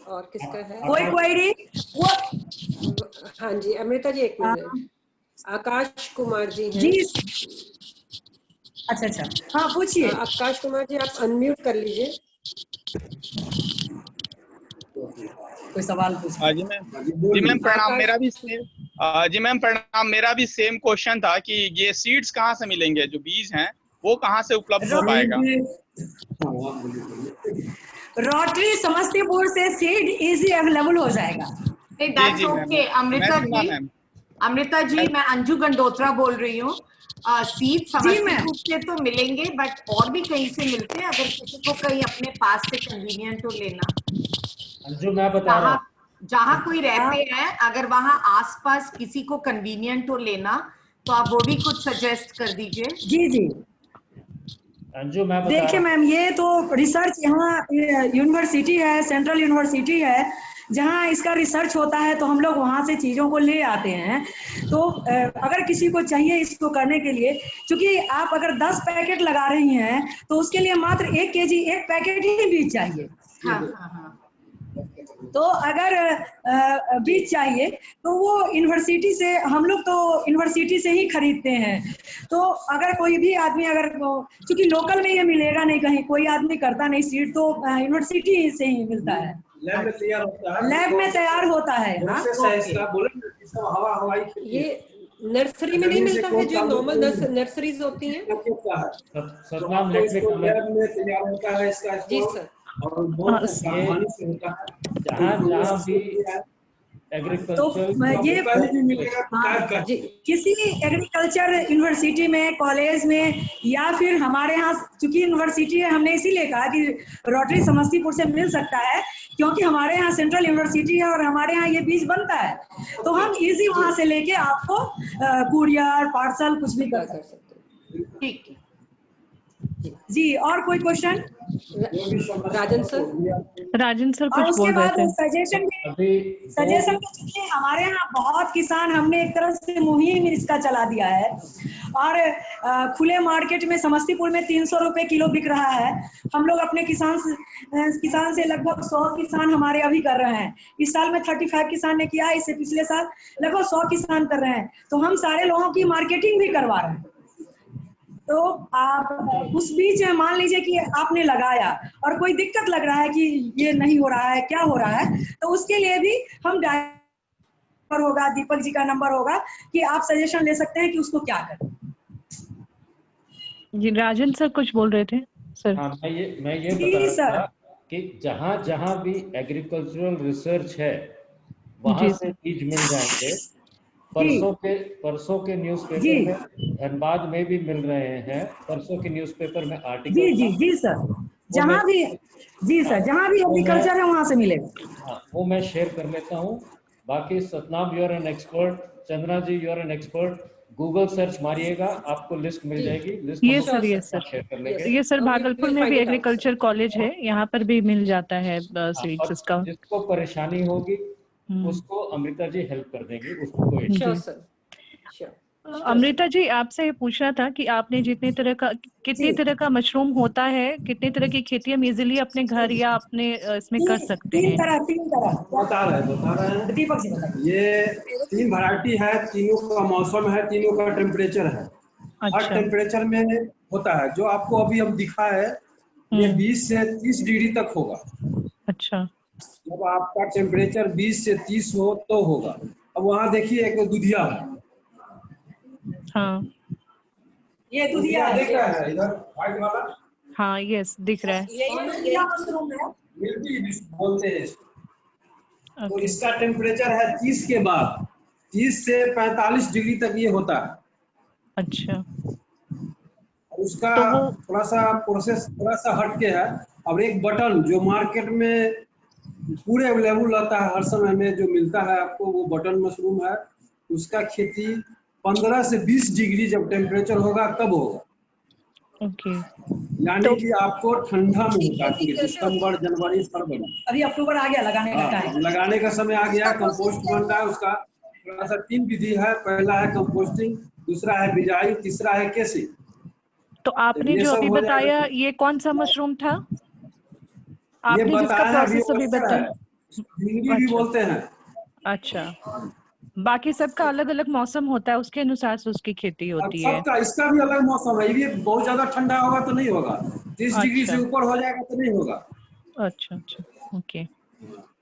और किसका है? कोई क्वेरी? हाँ जी, अमृता जी 1 मिनट। आकाश कुमार जी हैं। जी अच्छा अच्छा, हाँ पूछिए। आकाश कुमार जी आप अनम्यूट कर लीजिए। कोई सवाल पूछिए। जी मैम प्रणाम, मेरा भी सेम क्वेश्चन था कि ये सीड्स कहाँ से मिलेंगे, जो बीज हैं वो कहाँ से उपलब्ध हो पाएगा? रोटरी समस्तीपुर से सीड इजी अवेलेबल हो जाएगा। That's okay, Amrita ji. अमृता जी, मैं अंजू गंडोत्रा बोल रही हूँ। सीड समस्तीपुर से तो मिलेंगे, बट और भी कहीं से मिलते हैं, अगर किसी को कहीं अपने पास से कन्वीनियंट हो लेना। अंजू मैं बता रहा हूँ, जहाँ कोई रहते हैं, अगर वहाँ आसपास किसी को कन्वीनियंट हो लेना, तो आप वो भी कुछ सजेस्ट कर दीजिए। जी जी, अंजू मैं बता देखिए मैम, ये तो रिसर्च यहाँ यूनिवर्सिटी है, सेंट्रल यूनिवर्सिटी है, जहाँ इसका रिसर्च होता है, तो हम लोग वहाँ से चीज़ों को ले आते हैं। तो अगर किसी को चाहिए इसको करने के लिए, क्योंकि आप अगर 10 पैकेट लगा रही हैं, तो उसके लिए मात्र 1 kg 1 पैकेट ही बीज चाहिए। हाँ हाँ हाँ। तो अगर बीज चाहिए तो वो यूनिवर्सिटी से, हम लोग तो यूनिवर्सिटी से ही खरीदते हैं। तो अगर कोई भी आदमी, अगर क्योंकि लोकल में ये मिलेगा नहीं कहीं, कोई आदमी करता नहीं सीड, तो यूनिवर्सिटी से ही मिलता है, लैब में तैयार होता है। लैब में तैयार होता है। ये नर्सरी में नहीं मिलता है, जो नॉर्मल नर्सरीज होती हैं? सतनाम लैब में तैयार होता है इसका। जी सर। और बहुत सावधानी से होता है। जहाँ भी तो ये किसी एग्रीकल्चर यूनिवर्सिटी में, कॉलेज में, या फिर हमारे यहाँ, चूंकि यूनिवर्सिटी है, हमने इसीलिए कहा कि रोटरी समस्तीपुर से मिल सकता है, क्योंकि हमारे यहाँ सेंट्रल यूनिवर्सिटी है और हमारे यहाँ ये बीज बनता है, तो हम इजी वहाँ से लेके आपको कुरियर, पार्सल कुछ भी कर सकते हैं। ठीक है जी, और कोई क्वेश्चन? राजन सर और कुछ उसके बोल रहे बाद थे। सजेशन के चूंकि हमारे यहाँ बहुत किसान, हमने एक तरह से मुहिम इसका चला दिया है, और खुले मार्केट में समस्तीपुर में 300 रुपए किलो बिक रहा है। हम लोग अपने किसान से लगभग 100 किसान हमारे अभी कर रहे हैं। इस साल में 35 किसान ने किया, इससे पिछले साल लगभग 100 किसान कर रहे हैं। तो हम सारे लोगों की मार्केटिंग भी करवा रहे हैं। तो आप उस बीच मान लीजिए कि आपने लगाया और कोई दिक्कत लग रहा है कि ये नहीं हो रहा है, क्या हो रहा है, तो उसके लिए भी हम नंबर होगा, दीपक जी का नंबर होगा, कि आप सजेशन ले सकते हैं कि उसको क्या करें। जी राजन सर कुछ बोल रहे थे सर। हाँ, मैं ये बता रहा था कि जहाँ भी एग्रीकल्चरल रिसर्च है, वहाँ से बीज मिल जाएंगे। परसों के न्यूज़पेपर में, धनबाद में भी मिल रहे हैं। परसों के न्यूज़पेपर में आर्टिकल जी सर, जहाँ भी एग्रीकल्चर है वहाँ से मिलेगा। हाँ, वो मैं शेयर कर लेता हूँ। बाकी Satnam, you are an expert, Chandra ji you are an expert, Google search मारिएगा, आपको लिस्ट मिल जाएगी। लिस्ट ये सर भागलपुर में भी एग्रीकल्चर कॉलेज है, यहाँ पर भी मिल जाता है सीड्स इसका। जिसको परेशानी होगी उसको अमृता जी हेल्प कर देंगी, उसको कोई। अमृता जी, आपसे पूछना था कि आपने कितने तरह का मशरूम होता है, कितने तरह की खेती हम इजीली अपने घर या अपने इसमें कर सकते हैं? तीन तरह बता रहे हैं दीपक जी। ये 3 वैरायटी है, तीनों का मौसम है, तीनों का टेम्परेचर है। हर टेम्परेचर में होता है। जो आपको अभी हम दिखा है, ये 20 से 30 डिग्री तक होगा। अच्छा, जब आपका टेम्परेचर 20 से 30 हो तो होगा। अब वहाँ देखिए एक दुधिया है। हाँ, ये दुधिया दिख रहा है इधर व्हाइट वाला। हाँ यस दिख रहा है। मिल्की बोलते हैं। तो इसका टेम्परेचर है 30 के बाद, 30 से 45 डिग्री तक ये होता है। अच्छा, उसका थोड़ा सा प्रोसेस थोड़ा सा हटके है। अब एक बटन जो मार्केट में पूरे अवेलेबल रहता है, हर समय में जो मिलता है आपको, वो बटन मशरूम है। उसका खेती 15 से 20 डिग्री जब टेम्परेचर होगा तब होगा। यानी कि आपको ठंडा में होगा, दिसंबर, जनवरी, फरवरी। अभी अक्टूबर आ गया, लगाने का टाइम, लगाने का समय आ गया। कंपोस्ट बन रहा है। उसका थोड़ा सा 3 विधि है। पहला है कंपोस्टिंग, दूसरा है बिजाई, तीसरा है केसी। तो आपने जो अभी बताया, ये कौन सा मशरूम था आपने जिसका प्रोसेस अभी बताया? भिंडी भी बोलते हैं। अच्छा, बाकी सबका अलग अलग मौसम होता है, उसके अनुसार से उसकी खेती अब होती है। सबका इसका भी अलग मौसम है, ये बहुत ज्यादा ठंडा होगा तो नहीं होगा, 30 डिग्री से अच्छा ऊपर हो जाएगा तो नहीं होगा। अच्छा अच्छा, ओके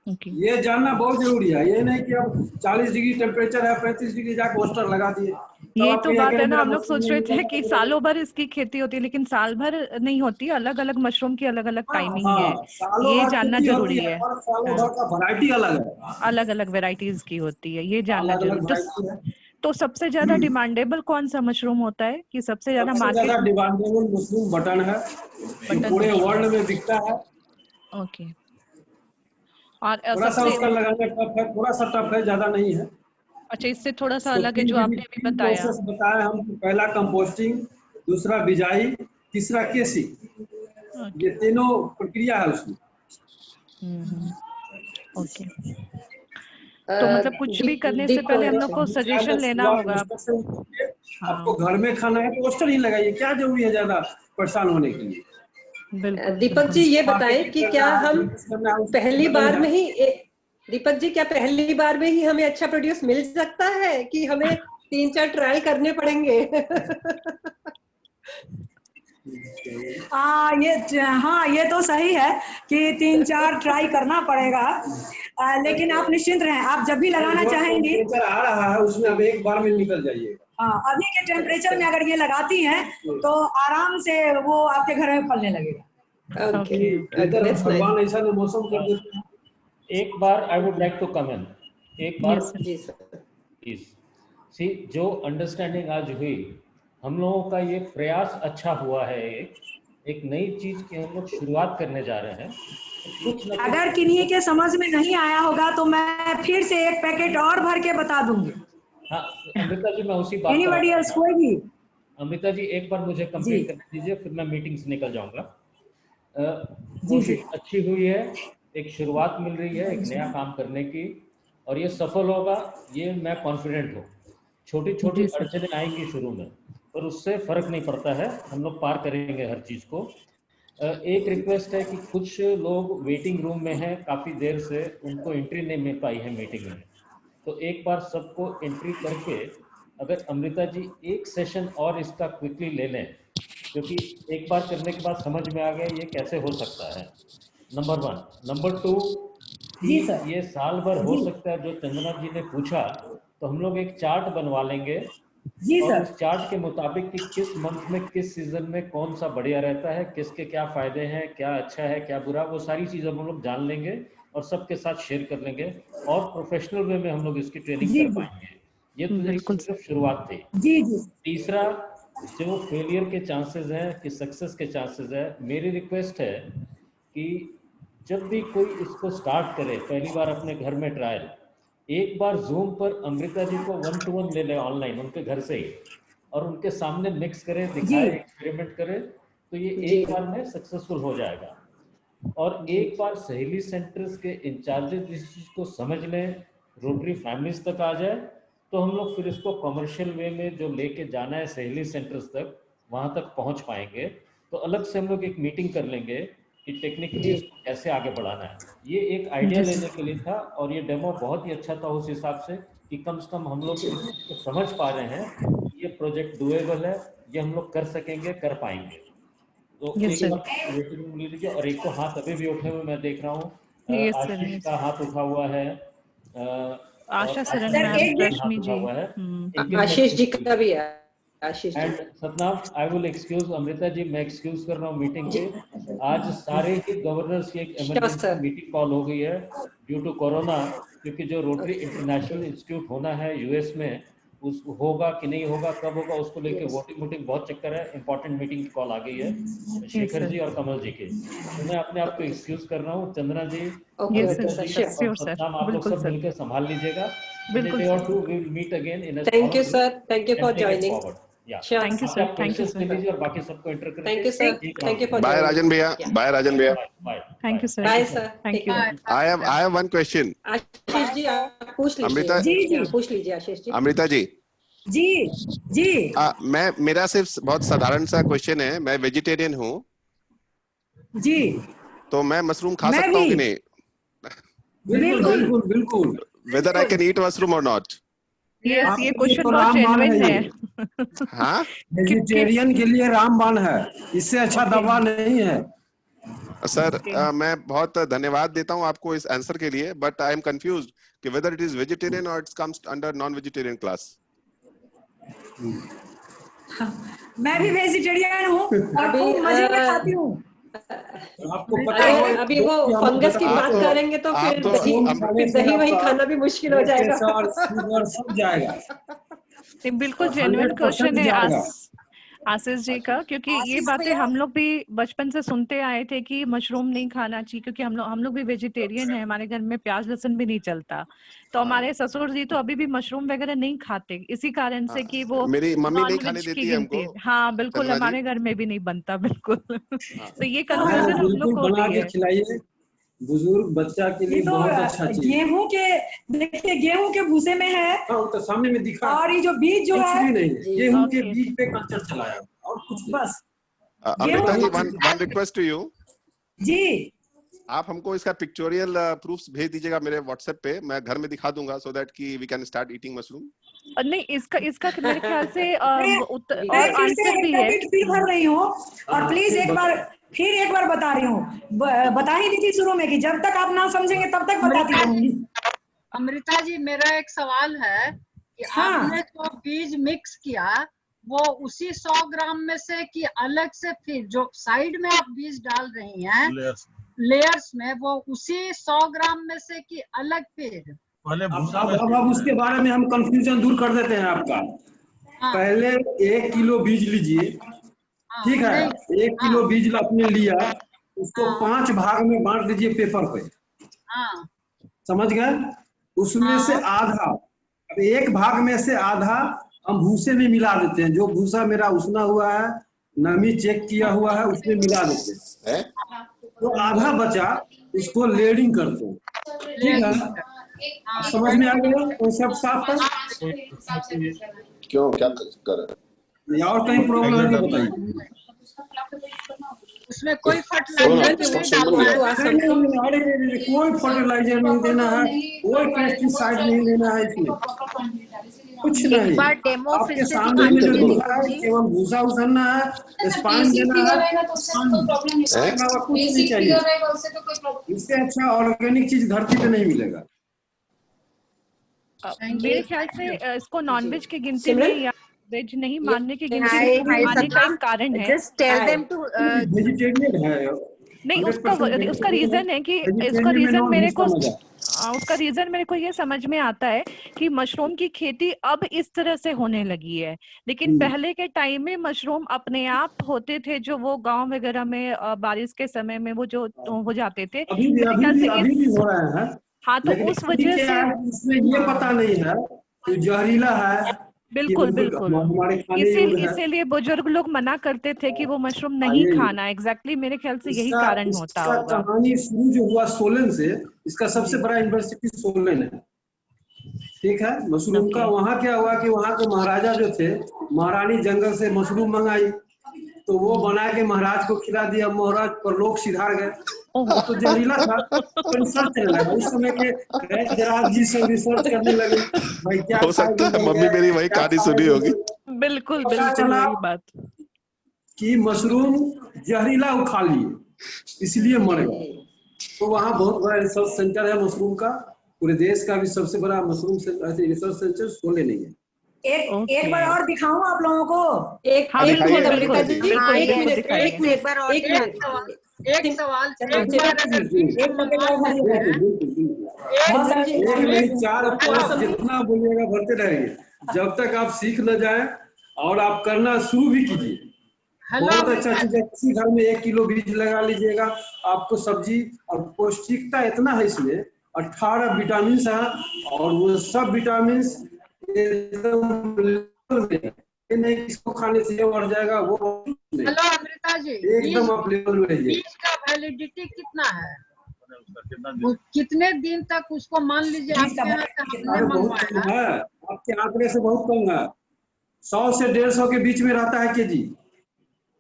ओके। ये जानना बहुत जरूरी है, ये नहीं कि अब 40 डिग्री टेम्परेचर है 35 डिग्री जाके पोस्टर लगा दिए। ये तो बात है ना, हम लोग सोच रहे थे कि सालों भर इसकी खेती होती है, लेकिन साल भर नहीं होती, अलग अलग मशरूम की अलग अलग टाइमिंग है, सालों ये भर जानना खेती जरूरी होती है है। और सालों हाँ, भर का वैरायटी अलग है, अलग अलग वेराइटीज की होती है, ये जानना अलग अलग जरूरी। वैरायटी है। तो सबसे ज्यादा डिमांडेबल कौन सा मशरूम होता है कि सबसे ज्यादा सबसे मार्केट ज्यादा में? डिमांडेबल मशरूम बटन है, जो बटन पूरे मशरूम, वर्ल्ड में बिकता है। ओके। और थोड़ा सा सबसे उसका लगाना टफ है, थोड़ा सा टफ है, ज्यादा नहीं है। अच्छा, इससे थोड़ा सा तो अलग है जो आपने अभी तीन बताया। प्रोसेस बताया हम, पहला कंपोस्टिंग, दूसरा बिजाई, तीसरा केसी, ओके ये तीनों प्रक्रिया है उसमें। ओके। तो मतलब कुछ भी करने से पहले हम लोग को सजेशन लेना होगा। हाँ आपको घर में खाना है तो पोस्टर ही लगाइए, क्या जरूरी है ज्यादा परेशान होने के लिए। बिल्कुल दीपक जी ये बताएं कि क्या हम पहली बार में ही दीपक जी क्या पहली बार में ही हमें अच्छा प्रोड्यूस मिल सकता है कि हमें 3-4 ट्रायल करने पड़ेंगे? हाँ ये तो सही है कि 3-4 ट्राई करना पड़ेगा, लेकिन आप निश्चिंत रहें, आप जब भी लगाना चाहेंगी आ रहा है उसमें अब एक बार में निकल जाइएगा। हाँ, अभी के टेम्परेचर में अगर ये लगाती हैं तो आराम से वो आपके घर में फलने लगेगा। भगवान ऐसा न मौसम कर देते हैं। एक बार I would like to come in, एक बार जी सर प्लीज। सी, जो अंडरस्टैंडिंग आज हुई, हम लोगों का ये प्रयास अच्छा हुआ है, एक नई चीज की हम लोग शुरुआत करने जा रहे हैं। कुछ न अगर किन्हीं के समझ में नहीं आया होगा तो मैं फिर से एक पैकेट और भर के बता दूंगी। हाँ अमृता जी, मैं उसी बात एनीबॉडी एल्स, कोई भी। अमृता जी एक बार मुझे कंप्लीट करने दीजिए, फिर मैं मीटिंग से निकल जाऊंगा। कोशिश अच्छी हुई है, एक शुरुआत मिल रही है एक नया काम करने की, और ये सफल होगा, ये मैं कॉन्फिडेंट हूँ। छोटी छोटी अड़चनें आएंगी शुरू में, पर उससे फर्क नहीं पड़ता है, हम लोग पार करेंगे हर चीज को। एक रिक्वेस्ट है कि कुछ लोग वेटिंग रूम में हैं काफी देर से, उनको एंट्री नहीं मिल पाई है मीटिंग में, तो एक बार सबको एंट्री करके अगर अमृता जी एक सेशन और इसका क्विकली ले लें, क्योंकि एक बार करने के बाद समझ में आ गया ये कैसे हो सकता है, नंबर 1। नंबर 2, ये साल भर हो सकता है, जो चंदना जी ने पूछा, तो हम लोग एक चार्ट बनवा लेंगे और उस चार्ट के मुताबिक कि किस मंथ में किस सीजन में कौन सा बढ़िया रहता है, किसके क्या फायदे हैं, क्या अच्छा है क्या बुरा, वो सारी चीज़ हम लोग जान लेंगे और सबके साथ शेयर कर लेंगे, और प्रोफेशनल वे में हम लोग इसकी ट्रेनिंग कर पाएंगे। ये तो सिर्फ शुरुआत थी। तीसरा, जो फेलियर के चांसेस हैं कि सक्सेस के चांसेस है, मेरी रिक्वेस्ट है कि जब भी कोई इसको स्टार्ट करे, पहली बार अपने घर में ट्रायल, एक बार जूम पर अमृता जी को 1-to-1 ले ले ऑनलाइन उनके घर से ही, और उनके सामने मिक्स करे, दिखाए, एक्सपेरिमेंट करे, तो ये एक बार में सक्सेसफुल हो जाएगा। और एक बार सहेली सेंटर्स के इंचार्जेस इस चीज को समझ लें, रोटरी फैमिलीज तक आ जाए, तो हम लोग फिर इसको कमर्शियल वे में जो लेके जाना है सहेली सेंटर्स तक, वहां तक पहुंच पाएंगे। तो अलग से हम लोग एक मीटिंग कर लेंगे कि टेक्निकली इसको कैसे आगे बढ़ाना है। ये एक आइडिया लेने के लिए था, और ये डेमो बहुत ही अच्छा था उस हिसाब से कि कम से कम हम लोग इस चीज को समझ पा रहे हैं, ये प्रोजेक्ट डुएबल है, ये हम लोग कर सकेंगे, कर पाएंगे। तो एक बार वेटिंग रूम ले लीजिए। और एक को हाथ अभी भी उठे हुए मैं देख रहा हूँ, आशीष का हाथ उठा हुआ है, आशा सरन मैम, रश्मि जी, आशीष जी का भी है, Ashish ji. And Satnam, I will excuse Amrita ji, मैं एक्सक्यूज कर रहा हूँ मीटिंग के। आज सारे ही गवर्नर्स की एक इमरजेंसी मीटिंग कॉल हो गई है ड्यू टू कोरोना, क्योंकि जो रोटरी इंटरनेशनल इंस्टीट्यूट होना है यूएस में, उस होगा कि नहीं होगा, कब होगा, उसको लेके वोटिंग बहुत चक्कर है, इंपॉर्टेंट मीटिंग की कॉल आ गई है शेखर जी और कमल जी की। तो मैं अपने आप को एक्सक्यूज कर रहा हूँ। चंदना जी, सतनाम, आप लोग सब मिलकर संभाल लीजिएगा। बिल्कुल और to we will meet again in thank you sir, thank you for joining. Thank you sir, thank you sir, लीजिए और बाकी सबको एंटर करें। Thank you sir, thank you for bye Rajan भैया, बाय राजन भैया, thank you sir, bye sir, thank you. I have one question. Ashish ji आप पूछ लीजिए। अमृता जी पूछ लीजिए आशीष जी। अमृता जी जी मेरा सिर्फ बहुत साधारण सा क्वेश्चन है। मैं वेजिटेरियन हूँ जी, तो मैं मशरूम खा सकता हूँ कि नहीं? बिल्कुल बिल्कुल बिल्कुल। Whether I can eat mushroom or not? Yes, ये क्वेश्चन तो बहुत रामबाण जेन्युइन है है। ये। हाँ वेजिटेरियन के लिए रामबाण है, इससे अच्छा दवा नहीं है। Sir, Okay. मैं बहुत धन्यवाद देता हूँ आपको इस आंसर के लिए, बट आई एम कंफ्यूज्ड कि वेदर इट इज वेजिटेरियन और it's comes under non vegetarian class. मैं भी वेजिटेरियन हूँ और अभी, खूब मजे में खाती हूँ। आपको पता है अभी वो फंगस की बात करेंगे तो आप फिर तो दही वही खाना भी मुश्किल हो जाएगा। शुगर सब जाएगा। नहीं, बिल्कुल जेन्युइन क्वेश्चन है जाएगा। आशीष जी का, क्योंकि ये आशीष बातें भैया। हम लोग भी बचपन से सुनते आए थे कि मशरूम नहीं खाना चाहिए, क्योंकि हम लोग भी वेजिटेरियन है, हमारे घर में प्याज लहसुन भी नहीं चलता। तो हमारे ससुर जी तो अभी भी मशरूम वगैरह नहीं खाते, इसी कारण से कि वो मेरी मम्मी नहीं नॉन खाने वेज की देती है गिनती। हमको। हाँ बिल्कुल, चंदना जी, हमारे घर में भी नहीं बनता बिल्कुल। तो ये नहीं, कंफ्यूजन हम लोग बिल्कुल को बना भी के है। खिलाइए, बुजुर्ग बच्चा के ये लिए तो बहुत अच्छा चीज है। गेहूं के, देखिए गेहूं के भूसे में है, हाँ, वो तो सामने में दिखा, और ये जो बीज जो कुछ है, भी नहीं है, गेहूं के ओके। बीज पे कल्चर चलाया और कुछ नहीं। बस अमृता जी, गेहूं वन रिक्वेस्ट टू यू, जी। आप हमको इसका पिक्चोरियल प्रूफ्स भेज दीजिएगा मेरे व्हाट्सएप पे, मैं घर में दिखा दूंगा, सो दैट कि we can start eating mushroom. नहीं, इसका मेरे ख्याल से मैं और फिर से आंसर भी है। एक्साइटेड फील कर रही हूँ, और प्लीज एक बार बता रही हूँ, बता ही दी थी शुरू में कि जब तक आप ना समझेंगे तब तक बताती रहूंगी। अमृता जी, मेरा एक सवाल है कि हाँ। आपने जो बीज मिक्स किया वो उसी 100 ग्राम में से कि अलग से, फिर जो साइड में आप बीज डाल रही हैं लेयर्स में, वो उसी 100 ग्राम में से कि अलग फिर? अब उसके बारे में हम कंफ्यूजन दूर कर देते हैं आपका। हाँ। पहले 1 किलो बीज लीजिए, ठीक है, 1 किलो बीज आपने लिया, उसको 5 भाग में बांट दीजिए पेपर पे, हाँ। समझ गए? उसमें से आधा, अब 1 भाग में से आधा हम भूसे में मिला देते हैं, जो भूसा मेरा उसना हुआ है, नमी चेक किया हुआ है, उसमें मिला देते हैं। तो आधा बचा, उसको लेयरिंग करते हैं, ठीक है? समझ में आ गया कॉन्सेप्ट साफ है? क्यों, क्या कर या और कहीं प्रॉब्लम है तो बताइए। उसमें कोई फर्टिलाइजर कोई फर्टिलाइजर नहीं देना है, कोई पेस्टिसाइड नहीं देना है, इसमें कुछ नहीं। एक बार डेमो फिर आपके से सामने में जो दिखा दिखा है केवल भूसा उछलना है, स्पाइन देना है, कुछ नहीं चाहिए। इससे अच्छा ऑर्गेनिक चीज धरती पे नहीं मिलेगा। मेरे ख्याल से इसको नॉनवेज की गिनती में या वेज नहीं मानने की गिनती में मानने का एक कारण है। Just tell them to vegetarian है, नहीं, उसका रीजन है कि उसका रीजन मेरे को ये समझ में आता है कि मशरूम की खेती अब इस तरह से होने लगी है, लेकिन पहले के टाइम में मशरूम अपने आप होते थे, जो वो गांव वगैरह में बारिश के समय में वो जो हो जाते थे। अभी भी हो रहे हैं। हाँ, तो उस वजह से इसमें ये पता नहीं है कि जहरीला है। बिल्कुल इसीलिए बुजुर्ग लोग मना करते थे कि वो मशरूम नहीं खाना। एग्जैक्टली मेरे ख्याल से यही कारण होता होगा। कहानी शुरू जो हुआ सोलन से, इसका सबसे बड़ा यूनिवर्सिटी सोलन है, ठीक है? मशरूम का वहाँ क्या हुआ कि वहाँ के महाराजा जो थे, महारानी जंगल से मशरूम मंगाई, तो वो बना के महाराज को खिला दिया, महाराज पर लोग सिधार गए, तो जहरीला था। तो रिसर्च करने लगा, उस समय के जराज जी सब रिसर्च करने लगे, भाई क्या हो सकता है मम्मी मेरी वही कहानी सुनी होगी। बिल्कुल वही बात कि मशरूम जहरीला खा लिए, इसलिए मर गए। तो वहाँ बहुत बड़ा रिसर्च सेंटर है मशरूम का, पूरे देश का भी सबसे बड़ा मशरूम रिसर्च सेंटर सोले नहीं है। एक बार और दिखाऊं आप लोगों को? एक सवाल 4-5 जितना बोलिएगा भरते रहेंगे, जब तक आप सीख न जाए, और आप करना शुरू भी कीजिए। बहुत अच्छा चीज है, किसी घर में 1 किलो बीज लगा लीजिएगा, आपको सब्जी और पौष्टिकता इतना है इसमें, 18 विटामिन है, और वो सब विटामिन नहीं इसको खाने से बढ़ जाएगा, वो हेलो अमृता जी, एकदम आप लेवल में रहिए। बीज का वैलिडिटी कितना है? कितने दिन तक उसको, मान लीजिए आपके आंकड़े से बहुत कम है, 100 से 150 के बीच में रहता है केजी।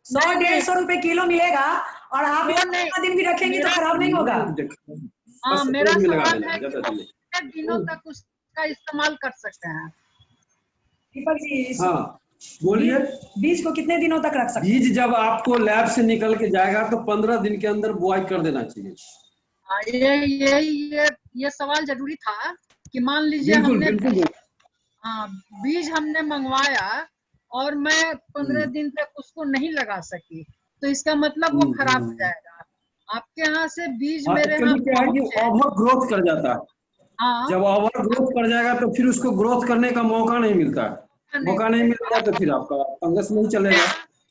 100-150 रुपए किलो मिलेगा, और आप 1 दिन भी रखेंगे तो खराब नहीं होगा। हाँ, मेरा सवाल है कि कितने दिनों तक उसका इस्तेमाल कर सकते हैं? दीपक जी, हाँ बोलिए। बीज को कितने दिनों तक रख सकते हैं? बीज जब आपको लैब से निकल के जाएगा तो 15 दिन के अंदर बुआई कर देना चाहिए। ये सवाल जरूरी था कि मान लीजिए बिल्कुल, हमने बिल्कुल। हाँ बीज हमने मंगवाया और मैं 15 दिन तक उसको नहीं लगा सकी, तो इसका मतलब वो खराब हो जाएगा। आपके यहाँ से बीज मेरे यहाँ क्या है कि ओवर ग्रोथ कर जाता है। हाँ जब ओवर ग्रोथ कर जाएगा तो फिर उसको ग्रोथ करने का मौका नहीं मिलता है। मौका नहीं मिलता तो फिर आपका फंगस नहीं चलेगा।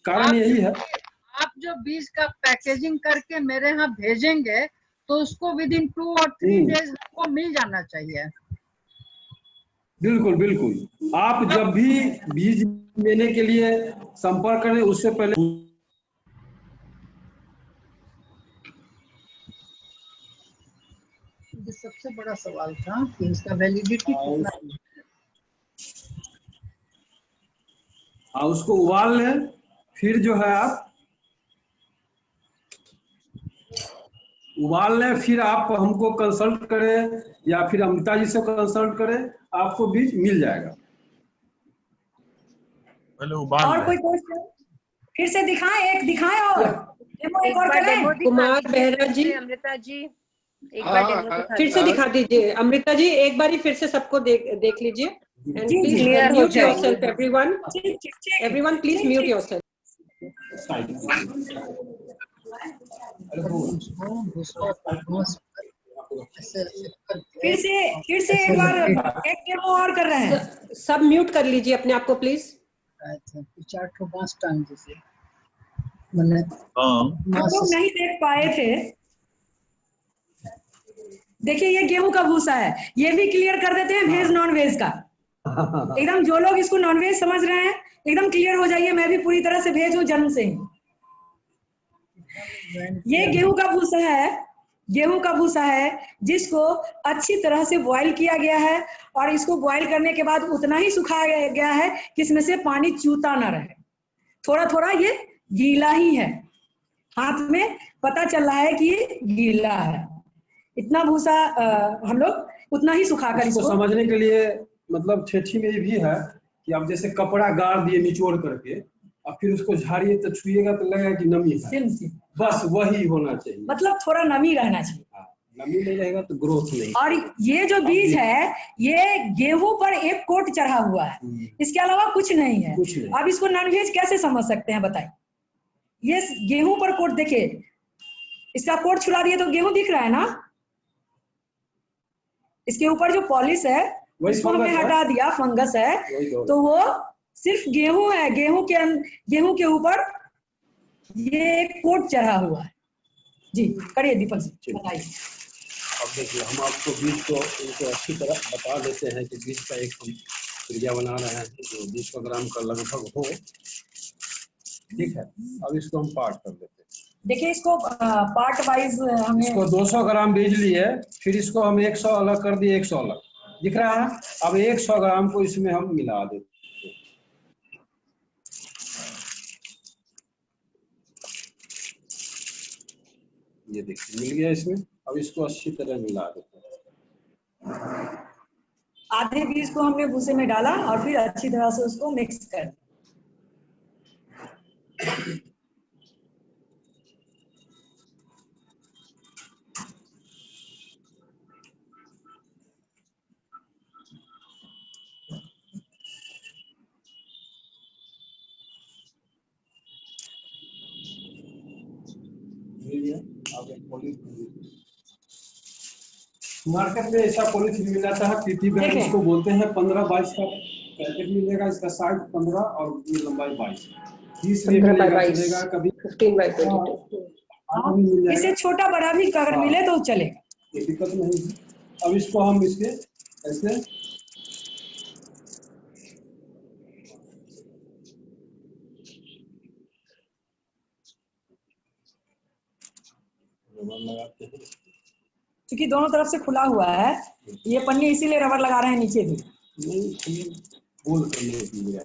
कारण यही है। आप जो बीज का पैकेजिंग करके मेरे यहाँ भेजेंगे तो उसको विद इन 2 और 3 डेज हमको मिल जाना चाहिए। बिल्कुल बिल्कुल। आप जब भी बीज लेने के लिए संपर्क करें उससे पहले ये सबसे बड़ा सवाल था कि इसका वैलिडिटी कितना है। हाँ उसको उबाल लें, फिर जो है आप उबाल लें, फिर आप हमको कंसल्ट करें या फिर अमृता जी से कंसल्ट करें, आपको बीज मिल जाएगा। पहले उबाल और कोई क्वेश्चन फिर से दिखाएं, एक दिखाएं और डेमो एक और करें। कुमार बेहरा जी, अमृता जी एक बार डेमो फिर से दिखा दीजिए। अमृता जी एक बार फिर से सबको देख लीजिए and please mute yourself everyone. Everyone please mute yourself. फिर से एक बार एक डेमो और कर रहे हैं। सब म्यूट कर लीजिए अपने आप को प्लीज। चार ठो बांस टांग दीजिए। मैंने हम लोग नहीं देख पाए थे। देखिए ये गेहूं का भूसा है, ये भी क्लियर कर देते हैं वेज नॉन वेज का। एकदम जो लोग इसको नॉन वेज समझ रहे हैं एकदम क्लियर हो जाइए, मैं भी पूरी तरह से वेज हूँ जन्म से ही। ये गेहूं का भूसा है, गेहूं का भूसा है जिसको अच्छी तरह से बॉईल किया गया है और इसको बॉईल करने के बाद उतना ही सुखाया गया है कि इसमें से पानी चूता ना रहे। थोड़ा थोड़ा ये गीला ही है, हाथ में पता चल रहा है कि ये गीला है। इतना भूसा हम लोग उतना ही सुखाकर इसको समझने के लिए मतलब ठेठी में भी है कि आप जैसे कपड़ा गाड़ दिए निचोड़ करके और फिर उसको झाड़िए तो छुएगा तो लगेगा कि नमी है। बस वही होना चाहिए, मतलब थोड़ा नमी रहना चाहिए। नमी नहीं रहेगा तो ग्रोथ नहीं। और ये जो बीज है ये गेहूं पर एक कोट चढ़ा हुआ है, इसके अलावा कुछ नहीं है। अब इसको नॉनवेज कैसे समझ सकते हैं बताइए। ये गेहूं पर कोट, देखिए इसका कोट छुड़ा दिए तो गेहूं दिख रहा है ना, इसके ऊपर जो पॉलिश है उसको हमने हटा दिया, फंगस है, तो वो सिर्फ गेहूं है। गेहूं के ऊपर ये कोट चढ़ा हुआ है। जी करिए दीपक जी बताइए। अब देखिए हम आपको बीज को इनको अच्छी तरह बता देते हैं कि बीज का एक हम क्रिया बना रहे हैं जो 200 ग्राम का लगभग हो। ठीक है, अब इसको हम पार्ट कर देते हैं। देखिए इसको पार्ट वाइज हमने इसको 200 ग्राम बीज लिए, फिर इसको हम 100 अलग कर दिए, 100 अलग दिख रहा है। अब 100 ग्राम को इसमें हम मिला देते हैं। ये देखिए मिल गया इसमें। अब इसको अच्छी तरह मिला देते हैं। आधे बीज को हमने भूसे में डाला और फिर अच्छी तरह से उसको मिक्स कर दिया। मार्केट में ऐसा पॉलिथीन मिल जाता है, पीपी बैग इसको बोलते हैं। 15-22 का पैकेट मिलेगा। इसका साइज 15 और लंबाई 22, 20 में मिलेगा, कभी 15/22। इससे छोटा बड़ा भी अगर मिले तो चलेगा, कोई दिक्कत नहीं। अब इसको हम इसके ऐसे लगाते हैं। क्योंकि दोनों तरफ से खुला हुआ है ये पन्नी, इसीलिए रबर लगा रहे हैं नीचे भी। गोल करने के लिए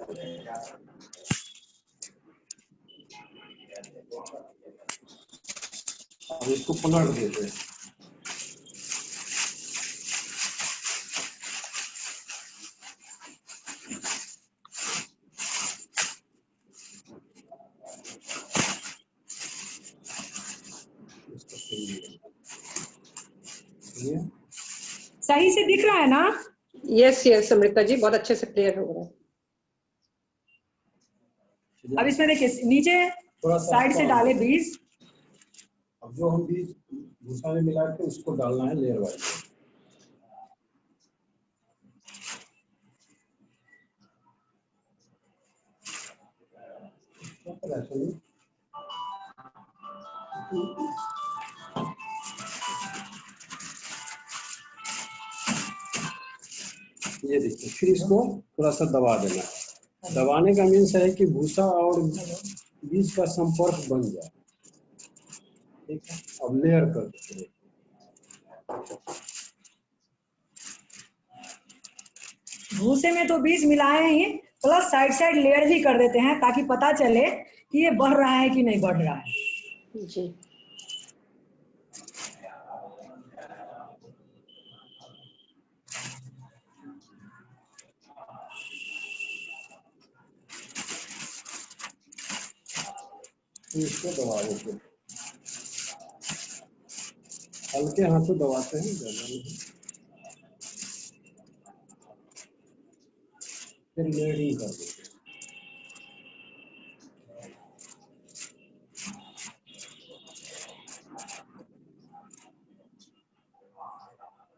अब इसको पलट देते हैं। सही से दिख रहा है ना? यस यस अमृता जी, बहुत अच्छे से क्लियर हो रहा है। अब इसमें देखिए नीचे साइड से डाले बीज। अब जो हम बीज भूसा में मिला के उसको डालना है लेयर वाइज। ये देखिए, फिर इसको थोड़ा सा दबा देना है। दबाने का मीन्स है कि भूसा और बीज का संपर्क बन जाए। ठीक है, अब लेयर कर देते हैं। भूसे में तो बीज मिलाए ही, प्लस साइड साइड लेयर भी कर देते हैं ताकि पता चले कि ये बढ़ रहा है कि नहीं बढ़ रहा है। जी इसको दबा देते हैं, हल्के हाथों दबाते हैं, ज्यादा नहीं। फिर लेयरिंग कर देते हैं।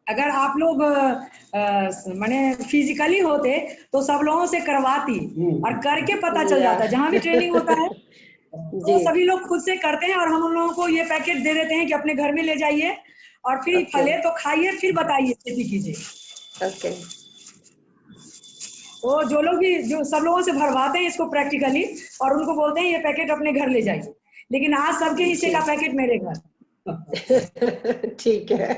अगर आप लोग माने फिजिकली होते तो सब लोगों से करवाती और करके पता चल जाता। जहाँ भी ट्रेनिंग होता है तो सभी लोग खुद से करते हैं और हम उन लोगों को ये पैकेट दे देते हैं कि अपने घर में ले जाइए और फिर फले तो खाइए, फिर बताइए, खेती कीजिए। ओके। तो जो लोग भी जो सब लोगों से भरवाते हैं इसको प्रैक्टिकली और उनको बोलते हैं ये पैकेट अपने घर ले जाइए, लेकिन आज सबके हिस्से का पैकेट मेरे घर। ठीक है।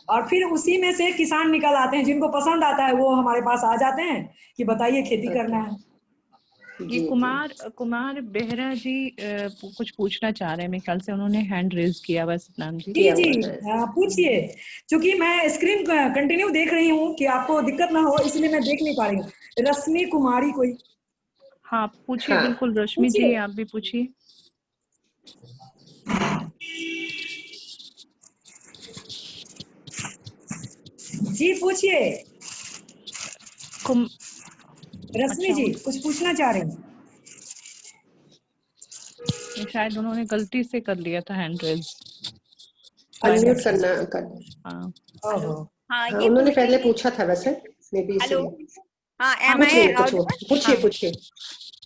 और फिर उसी में से किसान निकल आते हैं, जिनको पसंद आता है वो हमारे पास आ जाते हैं कि बताइए खेती करना है। ये कुमार बेहरा जी कुछ पूछना चाह रहे हैं, मेरे ख्याल से उन्होंने हैंड रेज किया। बस नाम जी जी पूछिए, क्योंकि मैं स्क्रीन कंटिन्यू देख रही हूँ कि आपको दिक्कत ना हो, इसलिए मैं देख नहीं पा रही हूँ। रश्मि कुमारी कोई? हाँ पूछिए। बिल्कुल रश्मि जी आप भी पूछिए। जी पूछिए रश्मि जी, कुछ पूछना चाह रहे हैं? शायद उन्होंने गलती से कर लिया था हैंड रेज। अनम्यूट करना कर। हाँ ये उन्होंने पहले पूछा था वैसे, मे बी। हेलो, हाँ एम आई पूछिए।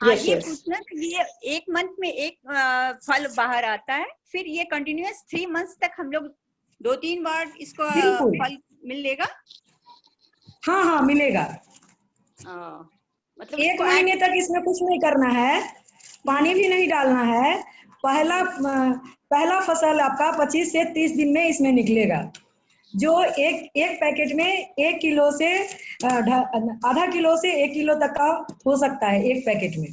हाँ ये पूछना कि ये 1 मंथ में एक फल बाहर आता है, फिर ये कंटिन्यूअस 3 मंथ्स तक हम लोग 2-3 बार इसको फल मिलेगा? हाँ मिलेगा। मतलब 1 महीने तक इसमें कुछ नहीं करना है, पानी भी नहीं डालना है। पहला फसल आपका 25 से 30 दिन में इसमें निकलेगा। जो एक पैकेट में 1 किलो से आधा किलो से 1 किलो तक का हो सकता है एक पैकेट में।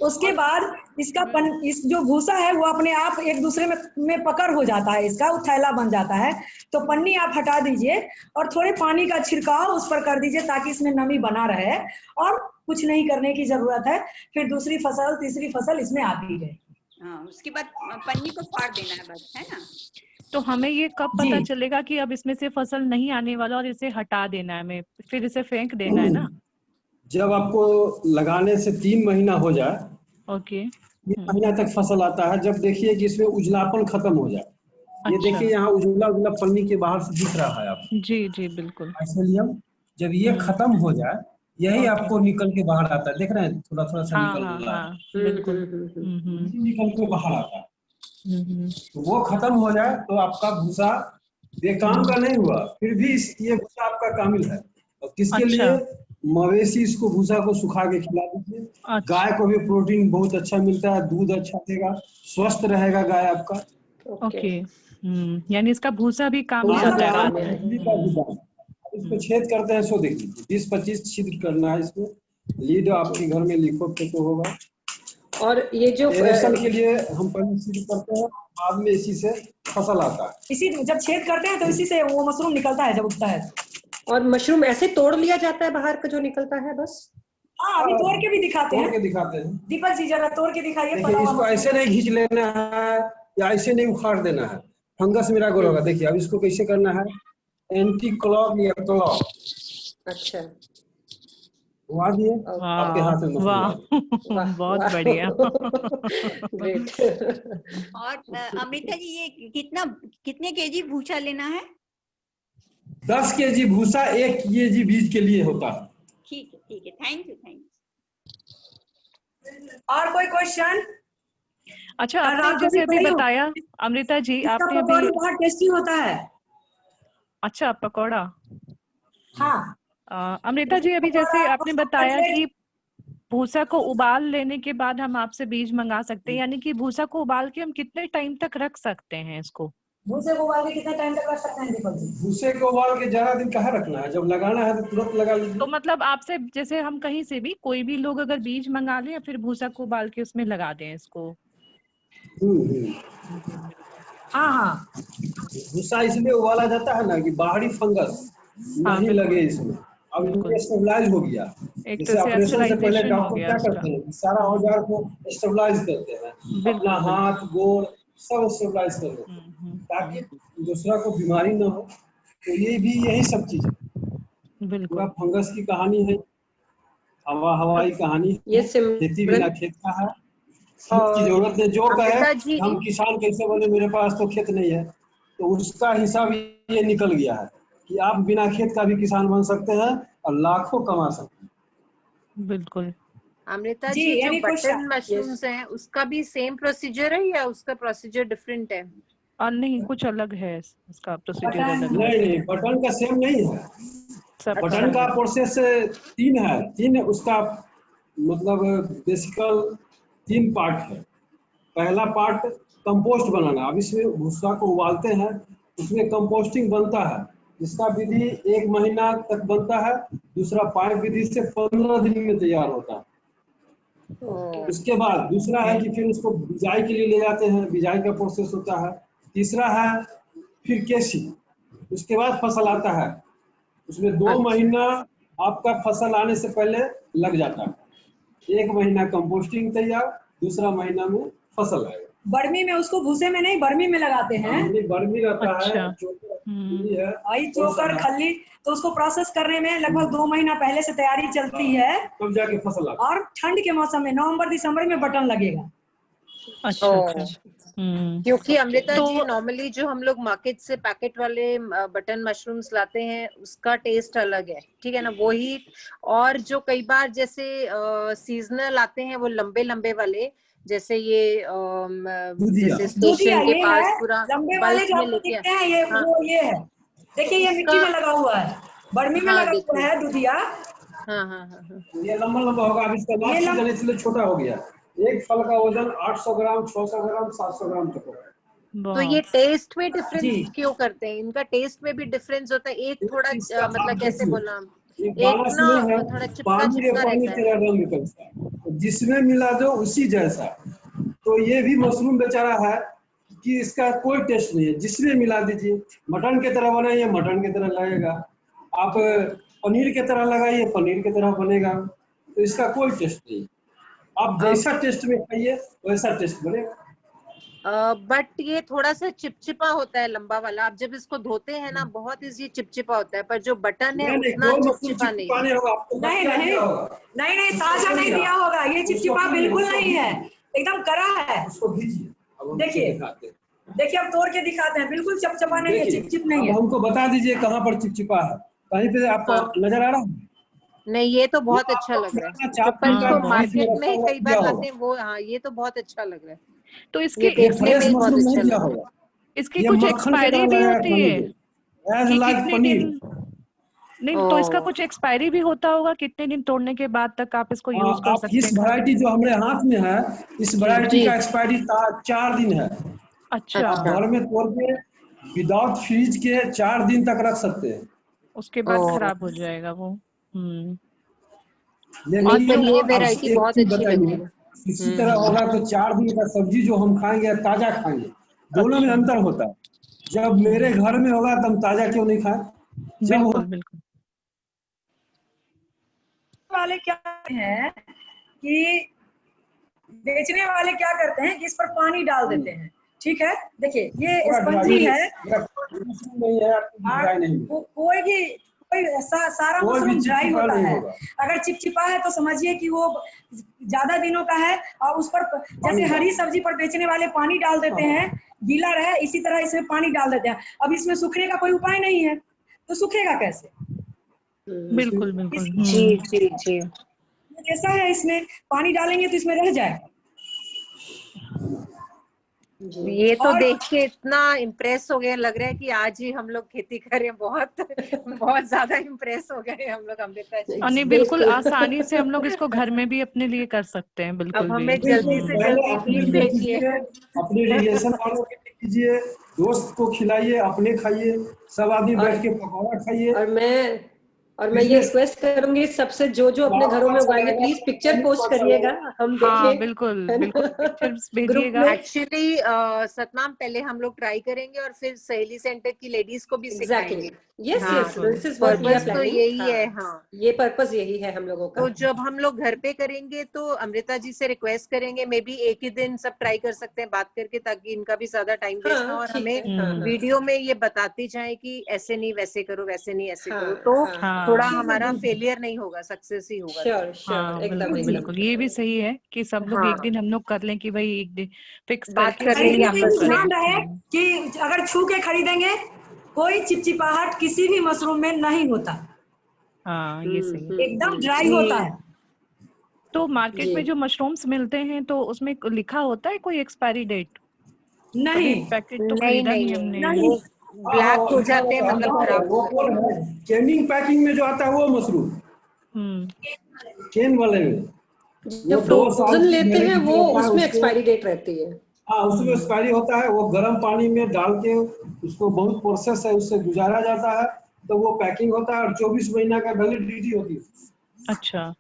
उसके बाद इसका इस जो भूसा है वो अपने आप एक दूसरे में पकड़ हो जाता है, इसका थैला बन जाता है। तो पन्नी आप हटा दीजिए और थोड़े पानी का छिड़काव उस पर कर दीजिए ताकि इसमें नमी बना रहे, और कुछ नहीं करने की जरूरत है। फिर दूसरी फसल तीसरी फसल इसमें आती रहेगी। उसके बाद पन्नी को फाड़ देना है बस, है ना? तो हमें ये कब पता चलेगा कि अब इसमें से फसल नहीं आने वाला और इसे हटा देना है हमें, फिर इसे फेंक देना है ना? जब आपको लगाने से 3 महीना हो जाए, ओके, 3 महीना तक फसल आता है, जब देखिए कि इसमें उजलापन खत्म हो जाए। ये देखिए यहाँ उजला पन्नी के बाहर से दिख रहा है आपको। जी बिल्कुल। आइसोलियम जब ये खत्म हो जाए, यही आपको निकल के बाहर आता है। देख रहे हैं थोड़ा थोड़ा सा निकल रहा है, बिल्कुल निकल के बाहर आता है। तो वो खत्म हो जाए तो आपका भूसा बेकाम का नहीं हुआ, फिर भी ये भूसा आपका कामिल है। और किसके लिए? मवेशी इसको भूसा को सुखा के खिला दीजिए। गाय को भी प्रोटीन बहुत अच्छा मिलता है, दूध अच्छा देगा, स्वस्थ रहेगा गाय आपका। ओके यानी इसका भूसा भी काम करता है। इसको छेद करते हैं, सो देखिए 20-25 छिद्र करना है इसमें। लीड आपके घर में लिखो तो होगा। और ये जो एरेशन के लिए हम पहले सीड करते हैं, बाद में इसी से फसल आता है। इसी जब छेद करते हैं तो इसी से वो मशरूम निकलता है जब उगता है। और मशरूम ऐसे तोड़ लिया जाता है बाहर का जो निकलता है बस? हाँ अभी तोड़ के भी दिखाते तोड़ हैं। के दिखाते हैं। दीपक जी जरा तोड़ के दिखाइए। देखिए इसको ऐसे नहीं खींच लेना है या ऐसे नहीं उखाड़ देना है, फंगस मेरा गोल होगा। देखिए अब इसको कैसे करना है, एंटी क्लॉक या क्लॉक। अच्छा हुआ दिए आपके हाथ में वाह मसला। वाह बहुत वाह। बढ़िया। ग्रेट। और अमृता जी ये कितने केजी भूसा लेना है? 10 केजी भूसा 1 केजी बीज के लिए होता है। ठीक है थैंक यू। और कोई क्वेश्चन? अच्छा आपने जैसे अभी बताया अमृता जी, आपने अभी बहुत टेस्टी होता है। अच्छा पकौड़ा। हाँ अमृता जी अभी जैसे आपने बताया कि भूसा को उबाल लेने के बाद हम आपसे बीज मंगा सकते हैं, यानी कि भूसा को उबाल के हम कितने टाइम तक रख सकते हैं इसको? भूसे को उबाल के कितने टाइम तक रख सकते हैं दीपक जी? भूसे को उबाल के ज्यादा दिन कहाँ रखना है, जब लगाना है तो तुरंत लगा लीजिए। तो मतलब आपसे जैसे हम कहीं से भी कोई भी लोग अगर बीज मंगा ले या फिर भूसा को उबाल के उसमें लगा दें इसको? हाँ भूसा इसलिए उबाला जाता है ना कि बाहरी फंगस नहीं लगे इसमें। अब ये स्टेबलाइज हो गया, जैसे ऑपरेशन से पहले डॉक्टर क्या करते हैं, सारा औजार को स्टेबलाइज करते हैं, अपना हाथ गोड़ सब स्टेबलाइज कर देते हैं ताकि दूसरा को बीमारी न हो। तो ये भी यही सब चीज है। पूरा फंगस की कहानी है, हवाई कहानी, खेती बिना खेत का है। खेत की जरूरत है, जो कहे हम किसान कैसे बने, मेरे पास तो खेत नहीं है, तो उसका हिसाब ये निकल गया है कि आप बिना खेत का भी किसान बन सकते हैं और लाखों कमा सकते हैं। बिल्कुल। अमृता जी जो बटन मशरूम्स हैं उसका भी सेम प्रोसीजर है या उसका प्रोसीजर डिफरेंट है? नहीं कुछ अलग है उसका प्रोसीजर अलग है। नहीं बटन का सेम नहीं है। बटन का प्रोसेस 3 है। 3 उसका मतलब बेसिकल 3 पार्ट है। पहला पार्ट कंपोस्ट बनाना। अब इसमें भूसा को उबालते हैं, उसमें कंपोस्टिंग बनता है, जिसका विधि 1 महीना तक बनता है। दूसरा पाइप विधि से 15 दिन में तैयार होता है। उसके बाद दूसरा है कि फिर उसको बिजाई के लिए ले जाते हैं, बिजाई का प्रोसेस होता है। तीसरा है फिर केसी, उसके बाद फसल आता है। उसमें 2 महीना आपका फसल आने से पहले लग जाता है। 1 महीना कंपोस्टिंग तैयार, दूसरा महीना में फसल आएगा। बर्मी में उसको भूसे में नहीं बर्मी में लगाते हैं। बर्मी रहता है, आई चोकर खल्ली, तो उसको प्रोसेस करने में लगभग 2 महीना पहले से तैयारी चलती है, तब जाके फसल आता है। और ठंड के मौसम में नवंबर दिसंबर में बटन लगेगा। अच्छा। क्योंकि अमृता जी नॉर्मली जो हम लोग मार्केट से पैकेट वाले बटन मशरूम्स लाते हैं उसका टेस्ट अलग है, ठीक है ना, वही। और जो कई बार जैसे सीजनल आते हैं वो लंबे लंबे वाले, जैसे ये जैसे स्टेशन के पास पूरा लंबे वाले जो आपको दिखते हैं, ये वो ये है, देखिए ये मिट्टी में लगा हुआ है, बर्मी में लगा हुआ है दूधिया। ये लंबा लंबा होगा। अब इसका लास्ट सीजन इसलिए छोटा हो गया। एक फल का वजन 800 ग्राम, 600 ग्राम, 700 ग्राम तक होगा। तो ये टेस्ट में डिफरेंस क्यों करते हैं? इनका टेस्ट में भी डिफरेंस होता है? एक थोड़ा मतलब कैसे बोला, एक ना थोड़ा चिपका चिपका रहता है, जिसमें मिला दो उसी जैसा। तो ये भी मशरूम बेचारा है कि इसका कोई टेस्ट नहीं है, जिसमें मिला दीजिए। मटन की तरह बनाइए, मटन की तरह लगेगा। आप पनीर की तरह लगाइए, पनीर की तरह बनेगा। तो इसका कोई टेस्ट नहीं। आप जैसा टेस्ट में खाइए वैसा टेस्ट बनेगा। बट ये थोड़ा सा चिपचिपा होता है लंबा वाला। आप जब इसको धोते हैं ना बहुत इजी चिपचिपा होता है, पर जो बटन है उतना चिपचिपा नहीं। नहीं ताजा नहीं दिया होगा, ये चिपचिपा बिल्कुल नहीं है, एकदम कड़ा है। देखिए अब तोड़ के दिखाते हैं, बिल्कुल चिपचिपा नहीं है, चिपचिप नहीं है। हमको बता दीजिए कहाँ पर चिपचिपा है, कहीं पे आपको नजर आ रहा है? नहीं ये तो बहुत अच्छा लग रहा है। जो मार्केट में कई बार लाते हैं वो, हाँ ये तो बहुत अच्छा लग रहा है। तो इसकी देखने में बहुत अच्छा लग रहा है। इसकी कुछ एक्सपायरी भी होती है कि कितने दिन? नहीं तो इसका कुछ एक्सपायरी भी होता होगा, कितने दिन तोड़ने के बाद तक आप इसको यूज कर सकते हैं? इस वैरायटी जो हमारे हाथ में है, इस वैरायटी का एक्सपायरी 4 दिन है। अच्छा। आप घर में तोड़ के विदाउट फ्रीज के 4 दिन तक रख सकते हैं, उसके बाद खराब हो जाएगा वो। ये वैरायटी बहुत अच्छी लगी है। इसी तरह होगा तो 4 दिन का सब्जी जो हम खाएंगे ताजा खाएंगे, दोनों में अंतर होता है। जब मेरे घर में होगा तो हम ताजा क्यों नहीं खाएं? बिल्कुल बिल्कुल। वाले क्या करते हैं कि बेचने वाले क्या करते हैं कि इस पर पानी डाल देते हैं, ठीक है। देखिए ये स्पंजी है, कोई सारा मशरूम ड्राई होता है। अगर चिपचिपा है तो समझिए कि वो ज्यादा दिनों का है, और उस पर जैसे हरी सब्जी पर बेचने वाले पानी डाल देते हैं गीला रहे, इसी तरह इसमें पानी डाल देते हैं। अब इसमें सूखने का कोई उपाय नहीं है, तो सूखेगा कैसे? बिल्कुल बिल्कुल। जी जी जी, कैसा है, इसमें पानी डालेंगे तो इसमें रह जाएगा। ये तो देख के इतना इम्प्रेस हो गया, लग रहा है कि आज ही हम लोग खेती करें। बहुत बहुत ज्यादा इम्प्रेस हो गए हम लोग अमृता जी। और नहीं, बिल्कुल आसानी से हम लोग इसको घर में भी अपने लिए कर सकते हैं। बिल्कुल अब हमें जल्दी से जल्दी प्लीज भेजिए, अपने रिलेशन वालों के कीजिए, दोस्त को खिलाइए, अपने खाइए, सब आदमी बैठ के पकौड़ा खाइए। और मैं ये रिक्वेस्ट करूंगी सबसे, जो अपने घरों में उगाएंगे प्लीज पिक्चर पोस्ट करिएगा, हम देखें। हाँ, बिल्कुल बिल्कुल पिक्चर्स भेजिएगा। एक्चुअली सतनाम पहले हम लोग ट्राई करेंगे और फिर सहेली सेंटर की लेडीज को भी सिखाएंगे। Yes yes, this is what we are purpose तो यही है। हाँ, ये पर्पस यही है हम लोगों का। तो जब हम लोग घर पे करेंगे तो अमृता जी से रिक्वेस्ट करेंगे, मे बी एक ही दिन सब ट्राई कर सकते हैं बात करके, ताकि इनका भी ज्यादा टाइम वेस्ट ना, और हमें वीडियो में ये बताती जाए कि ऐसे नहीं वैसे करो, वैसे नहीं ऐसे करो, तो थोड़ा हमारा फेलियर नहीं होगा, सक्सेस ही होगा। श्योर, एकदम बिल्कुल, ये भी सही है कि सब लोग एक दिन हम लोग कर लें कि भाई एक दिन फिक्स बात करके कर लेंगे आपस में। ध्यान रहे कि अगर छू के खरीदेंगे कोई चिपचिपाहट किसी भी मशरूम में नहीं होता। हाँ, ये सही है। एकदम ड्राई होता है। तो मार्केट में जो मशरूम्स मिलते हैं तो उसमें लिखा होता है कोई एक्सपायरी डेट? नहीं, पैकेट तो नहीं खरीदा नहीं, हमने। वो ब्लैक हो जाते हैं, मतलब खराब। कैनिंग पैकिंग में जो आता है वो मशरूम, कैन वाले में जो फ्रोजन लेते हैं वो उसमें एक्सपायरी डेट रहती है। हाँ, उसमें एक्सपायरी होता है। वो गर्म पानी में डाल के उसको बहुत प्रोसेस है, उससे गुजारा जाता है, तो वो पैकिंग होता है और 24 महीना का वैलिडिटी होती है। अच्छा,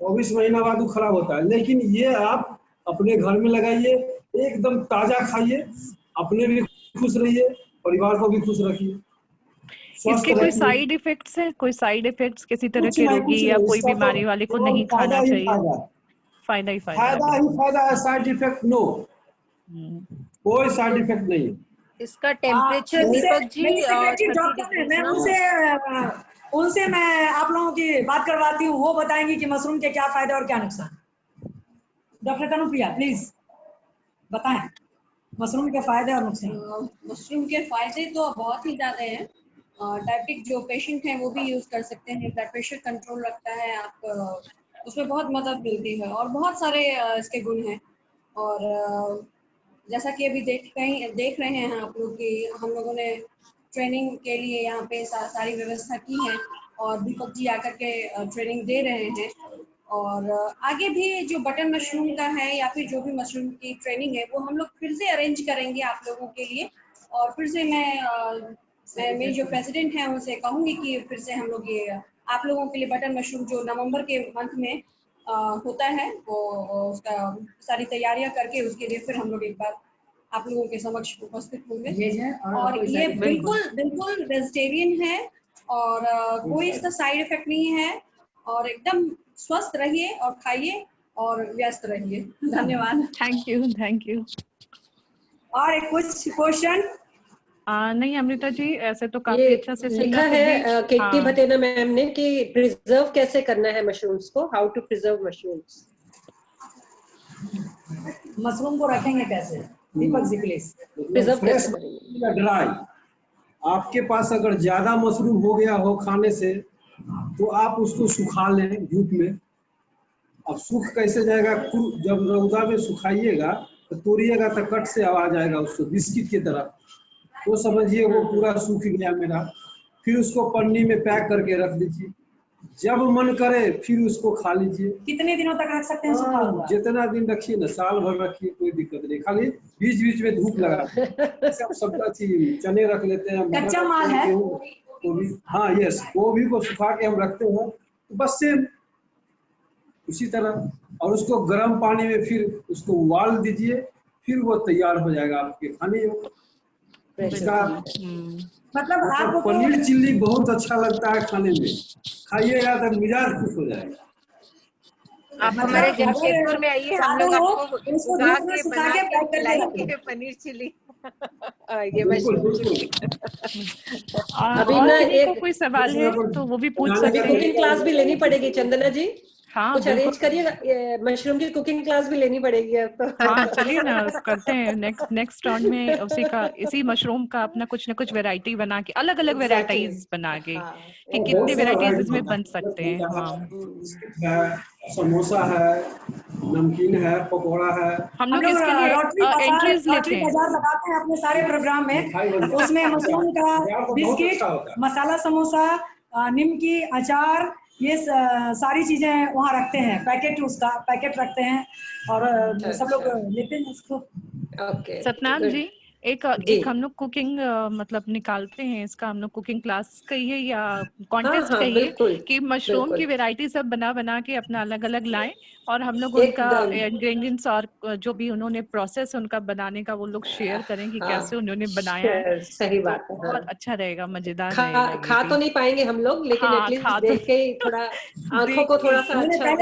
24 महीना बाद वो खराब होता है। लेकिन ये आप अपने घर में लगाइए, एकदम ताजा खाइए, अपने भी खुश रहिए, परिवार को भी खुश रखिए। इसके कोई साइड इफेक्ट्स हैं? कोई साइड इफेक्ट्स किसी तरह के रोगी या कोई बीमारी वाले को नहीं खाना चाहिए? फायदा ही फायदा है, साइड इफेक्ट नो, कोई साइड इफेक्ट नहीं। इसका टेम्परेचर दीपक जी डॉक्टर है, मैं उनसे मैं आप लोगों की बात करवाती हूँ, वो बताएंगी कि मशरूम के क्या फायदे और क्या नुकसान। डॉक्टर कनुप्रिया प्लीज बताएं मशरूम के फायदे और नुकसान। मशरूम के फायदे तो बहुत ही ज्यादा हैं। डायबिटिक जो पेशेंट हैं वो भी यूज कर सकते हैं, ब्लड प्रेशर कंट्रोल रखता है, आप उसमें बहुत मदद मिलती है, और बहुत सारे इसके गुण हैं। और जैसा कि अभी देख रहे हैं आप लोग कि हम लोगों ने ट्रेनिंग के लिए यहाँ पे सारी व्यवस्था की है, और दीपक जी आकर के ट्रेनिंग दे रहे हैं। और आगे भी जो बटन मशरूम का है या फिर जो भी मशरूम की ट्रेनिंग है वो हम लोग फिर से अरेंज करेंगे आप लोगों के लिए। और फिर से मैं मेरी जो प्रेसिडेंट है उनसे कहूँगी कि फिर से हम लोग ये आप लोगों के लिए बटन मशरूम जो नवंबर के मंथ में होता है वो उसका सारी तैयारियां करके उसके लिए फिर हम लोग एक बार आप लोगों के समक्ष उपस्थित होंगे। और ये बिल्कुल वेजिटेरियन है और कोई इसका साइड इफेक्ट नहीं है, और एकदम स्वस्थ रहिए और खाइए और व्यस्त रहिए। धन्यवाद। Thank you. और कुछ क्वेश्चन? नहीं अमृता जी, ऐसे तो काफी अच्छा से लिखा है केटी भटेना मैम ने कि प्रिजर्व कैसे करना है मशरूम्स को, how to preserve mushrooms. Mushroom को रखेंगे कैसे दीपक जी प्लीज? प्रिजर्व कैसे करेंगे? ड्राई, आपके पास अगर ज्यादा मशरूम हो गया हो खाने से तो आप उसको सुखा लें धूप में। अब सूख कैसे जाएगा? जब रौदा में सुखाइएगा तो तोड़िएगा तो कट से आवाज आएगा उसको बिस्किट की तरह, तो समझिए वो पूरा सूख गया मेरा। फिर उसको पन्नी में पैक करके रख दीजिए, जब मन करे फिर उसको खा लीजिए। कितने दिनों तक रख सकते हैं सूखा हुआ? जितना दिन रखिए ना, साल भर रखिए, कोई दिक्कत नहीं। खाली बीच बीच में धूप लगा सबका चीज, चने रख लेते हैं, कच्चा माल है तो भी, हाँ यस, वो भी को सुखा के हम रखते हैं, तो बस सेम उसी तरह। और उसको गर्म पानी में फिर उसको उबाल दीजिए, फिर वो तैयार हो जाएगा आपके खाने में। मतलब आपको पनीर चिल्ली बहुत अच्छा लगता है खाने में, खाइएगा तो मिजाज खुश हो जाएगा। आप हमारे जमशेदपुर में आइए, हम लोग आपको उगा के बना के खिलाएंगे पनीर चिली। ये मशरूम चिली। अभी ना एक कोई सवाल है तो वो भी पूछ सकते हैं। कुकिंग क्लास भी लेनी पड़ेगी चंदना जी। हाँ, कुछ अरेंज करिए, मशरूम की कुकिंग क्लास भी लेनी पड़ेगी अब तो। हाँ चलिए ना, करते हैं नेक्स्ट राउंड में उसी का, इसी मशरूम का अपना कुछ ना कुछ वैरायटी बना के, अलग अलग वैरायटीज बना के कि कितनी वैरायटीज इसमें बन सकते हैं। हाँ, समोसा है, नमकीन है, पकौड़ा है। हम लोग इसके लिए एंट्रीज लेते हैं, बाजार लगाते हैं अपने सारे प्रोग्राम में। उसमें मशरूम का बिस्किट, मसाला समोसा, निमकी, अचार, ये सारी चीजें वहाँ रखते हैं। पैकेट, उसका पैकेट रखते हैं और सब लोग लेते हैं इसको। ओके सतनाम जी, एक हम लोग कुकिंग मतलब निकालते हैं इसका, हम लोग कुकिंग क्लास कहिए या कॉन्टेस्ट कहिए कि मशरूम की वैरायटी सब बना बना के अपना अलग अलग लाएं और हम लोग उनका इंग्रेडिएंट्स और जो भी उन्होंने प्रोसेस उनका बनाने का वो लोग शेयर करें कि कैसे उन्होंने बनाया है। सही बात है, बहुत अच्छा रहेगा, मजेदार रहेगा। खा तो नहीं पाएंगे हम लोग, लेकिन एटलीस्ट देख के थोड़ा आंखों को थोड़ा सा अच्छा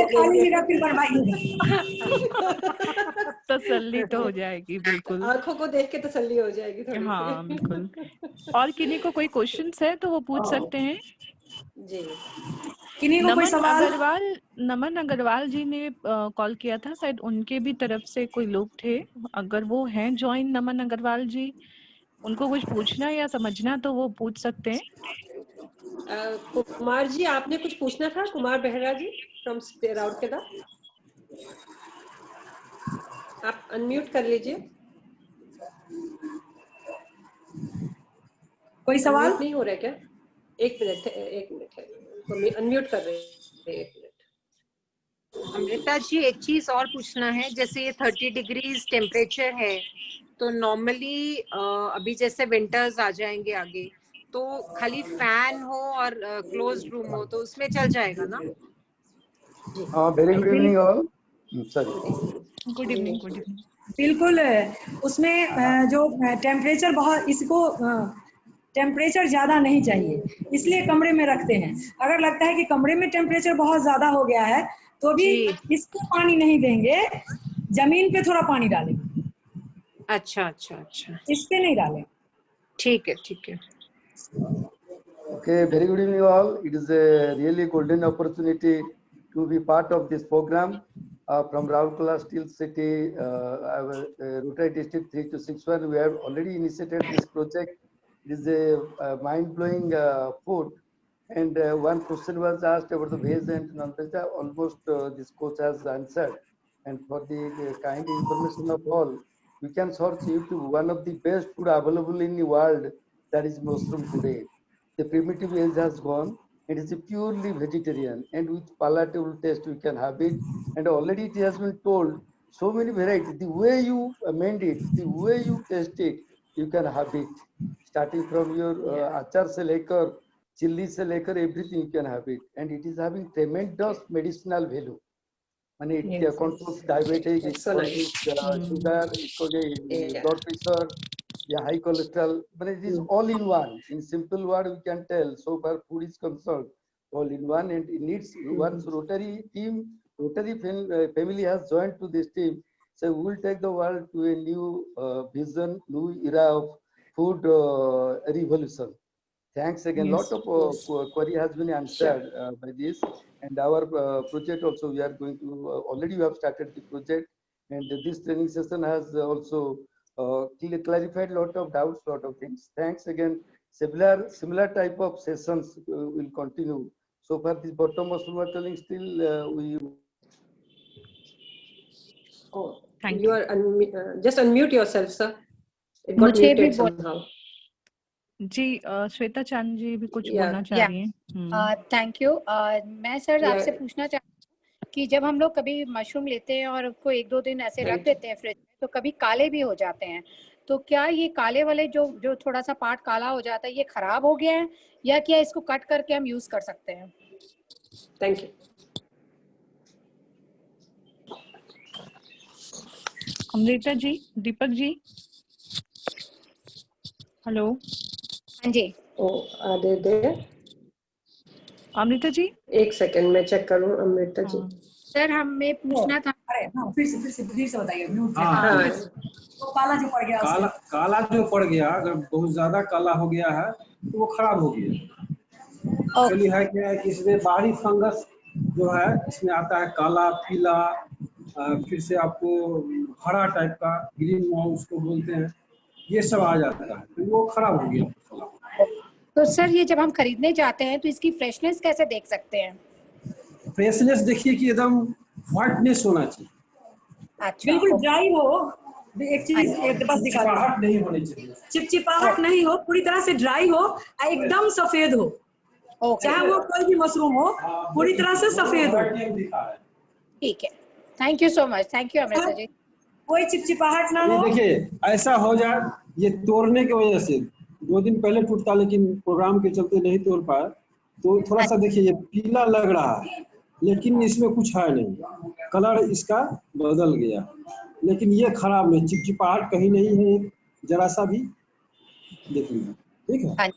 तसल्ली तो हो जाएगी, बिल्कुल आंखों को देख के तसल्ली हो जाएगी थोड़ी। हाँ बिल्कुल। और किन्हीं को कोई क्वेश्चंस है तो वो पूछ सकते हैं जी। किन्हीं को कोई सवाल? नमन अग्रवाल जी ने कॉल किया था, शायद उनके भी तरफ से कोई लोग थे। अगर वो हैं ज्वाइन, नमन अग्रवाल जी, उनको कुछ पूछना या समझना तो वो पूछ सकते हैं। कुमार जी, आपने कुछ पूछना था? कुमार बेहरा जी फ्रॉम राउरकेला, आप अनम्यूट कर लीजिए। कोई सवाल नहीं हो रहा है क्या? एक मिनट है, अनम्यूट कर रहे हैं, एक मिनट। अमृता जी, एक चीज और पूछना है, जैसे ये 30 डिग्रीज टेम्परेचर है तो नॉर्मली अभी जैसे विंटर्स आ जाएंगे आगे, तो खाली फैन हो और क्लोज्ड रूम हो तो उसमें चल जाएगा ना? Very good evening all. Good evening. बिल्कुल, उसमें जो टेम्परेचर बहुत, इसको टेम्परेचर ज़्यादा नहीं चाहिए, इसलिए कमरे में रखते हैं। अगर लगता है कि कमरे में टेम्परेचर बहुत ज़्यादा हो गया है तो भी इसको पानी नहीं देंगे, जमीन पे थोड़ा पानी डालेंगे। अच्छा, इस पे नहीं डालें। ठीक है। Okay, very good evening all. It is a really golden opportunity to be part of this program from Raurkela Steel City, Rotary District 3261. We have already initiated this project. It is a mind-blowing food. And one question was asked about the veg and non-veg. Almost this coach has answered. And for the kind information of all, we can search YouTube. One of the best food available in the world, that is mushroom today. The primitive age has gone. It is a purely vegetarian, and with palatable taste we can have it. And already it has been told so many varieties. The way you amend it, the way you taste it, you can have it. Starting from your achar se lekar, chili se lekar, everything you can have it. And it is having tremendous medicinal value. And it controls diabetes, it controls sugar, it controls blood pressure, high cholesterol, but it is all in one. In simple word, we can tell. So far, food is concerned, all in one, and it needs once Rotary team, Rotary family has joined to this team. So we will take the world to a new vision, new era of food revolution. Thanks again. Lot of query has been answered by this, and our project also we are going to already we have started the project, and this training session has also clarified lot of doubts, lot of things. Thanks again. Similar type of sessions will continue. So far, this bottom of storytelling still we. Oh, thank you. Are just unmute yourself, sir. It got muted somehow. जी, श्वेता चांद जी भी कुछ बोलना चाह रही हैं। Thank you. मैं sir आपसे पूछना चाहती हूँ कि जब हम लोग कभी मशरूम लेते हैं और उसको 1-2 दिन ऐसे रख देते हैं फ्रिज में, तो कभी काले भी हो जाते हैं, तो क्या ये काले वाले जो थोड़ा सा पार्ट काला हो जाता है, ये खराब हो गया है या क्या इसको कट करके हम यूज कर सकते हैं? Thank you. Amrita ji, Deepak ji, hello. हाँ जी। दे अमृता जी, एक सेकंड में चेक करूं। अमृता जी, सर हमें पूछना था। अरे हाँ, फिर से बताइए। हाँ, तो काला जो पड़ गया, काला जो पड़ गया, अगर बहुत ज्यादा काला हो गया है तो वो खराब हो गया। एक्चुअली है क्या है कि इसमें बाहरी फंगस जो है इसमें आता है, काला, पीला, फिर से आपको हरा टाइप का, ग्रीन मॉल उसको बोलते हैं, ये सब आ जाता है, तो वो खराब हो गया। तो सर ये जब हम खरीदने जाते हैं तो इसकी फ्रेशनेस कैसे देख सकते हैं? फ्रेशनेस देखिए कि एकदम व्हाइटनेस होना चाहिए। अच्छा, बिल्कुल ड्राई हो। एक चीज एक बस दिखा, चिपचिपाहट नहीं होनी चाहिए। चिपचिपाहट नहीं हो, पूरी तरह से ड्राई हो, एकदम सफेद हो, चाहे वो कोई भी मशरूम हो, पूरी तरह से सफेद हो। ठीक है, thank you so much, thank you Amrita ji. कोई चिपचिपाहट ना हो। देखिए ऐसा हो जाए, ये तोड़ने की वजह से 2 दिन पहले टूटता, लेकिन प्रोग्राम के चलते नहीं तोड़ पाया, तो थोड़ा सा देखिए ये पीला लग रहा है, लेकिन इसमें कुछ है नहीं, कलर इसका बदल गया, लेकिन ये खराब नहीं, चिपचिपाहट कहीं नहीं है, जरा सा भी देख लीजिए, ठीक है,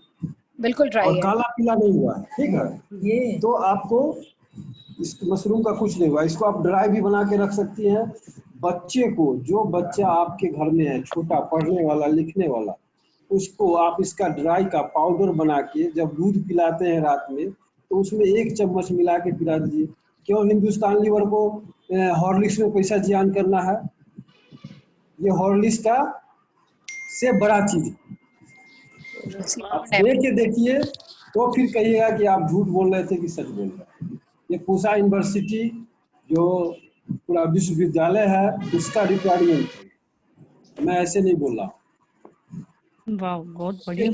बिल्कुल ड्राई और है, काला पीला नहीं हुआ है, ठीक है। ये तो आपको इस मशरूम का कुछ नहीं हुआ, इसको आप ड्राई भी बना के रख सकती हैं। बच्चे को, जो बच्चा आपके घर में है छोटा, पढ़ने वाला, लिखने वाला, उसको आप इसका ड्राई का पाउडर बना के जब दूध पिलाते हैं रात में, तो उसमें 1 चम्मच मिला के पिला दीजिए। क्यों हिंदुस्तान लीवर को हॉर्लिक्स में पैसा जियान करना है? ये हॉर्लिक्स का से बड़ा चीज आप देख के देखिए, तो फिर कहिएगा कि आप झूठ बोल रहे थे कि सच बोल रहे हैं। ये पूसा यूनिवर्सिटी जो पूरा विश्वविद्यालय है, उसका रिक्वायरमेंट है, मैं ऐसे नहीं बोल रहा। वाह, बहुत बढ़िया।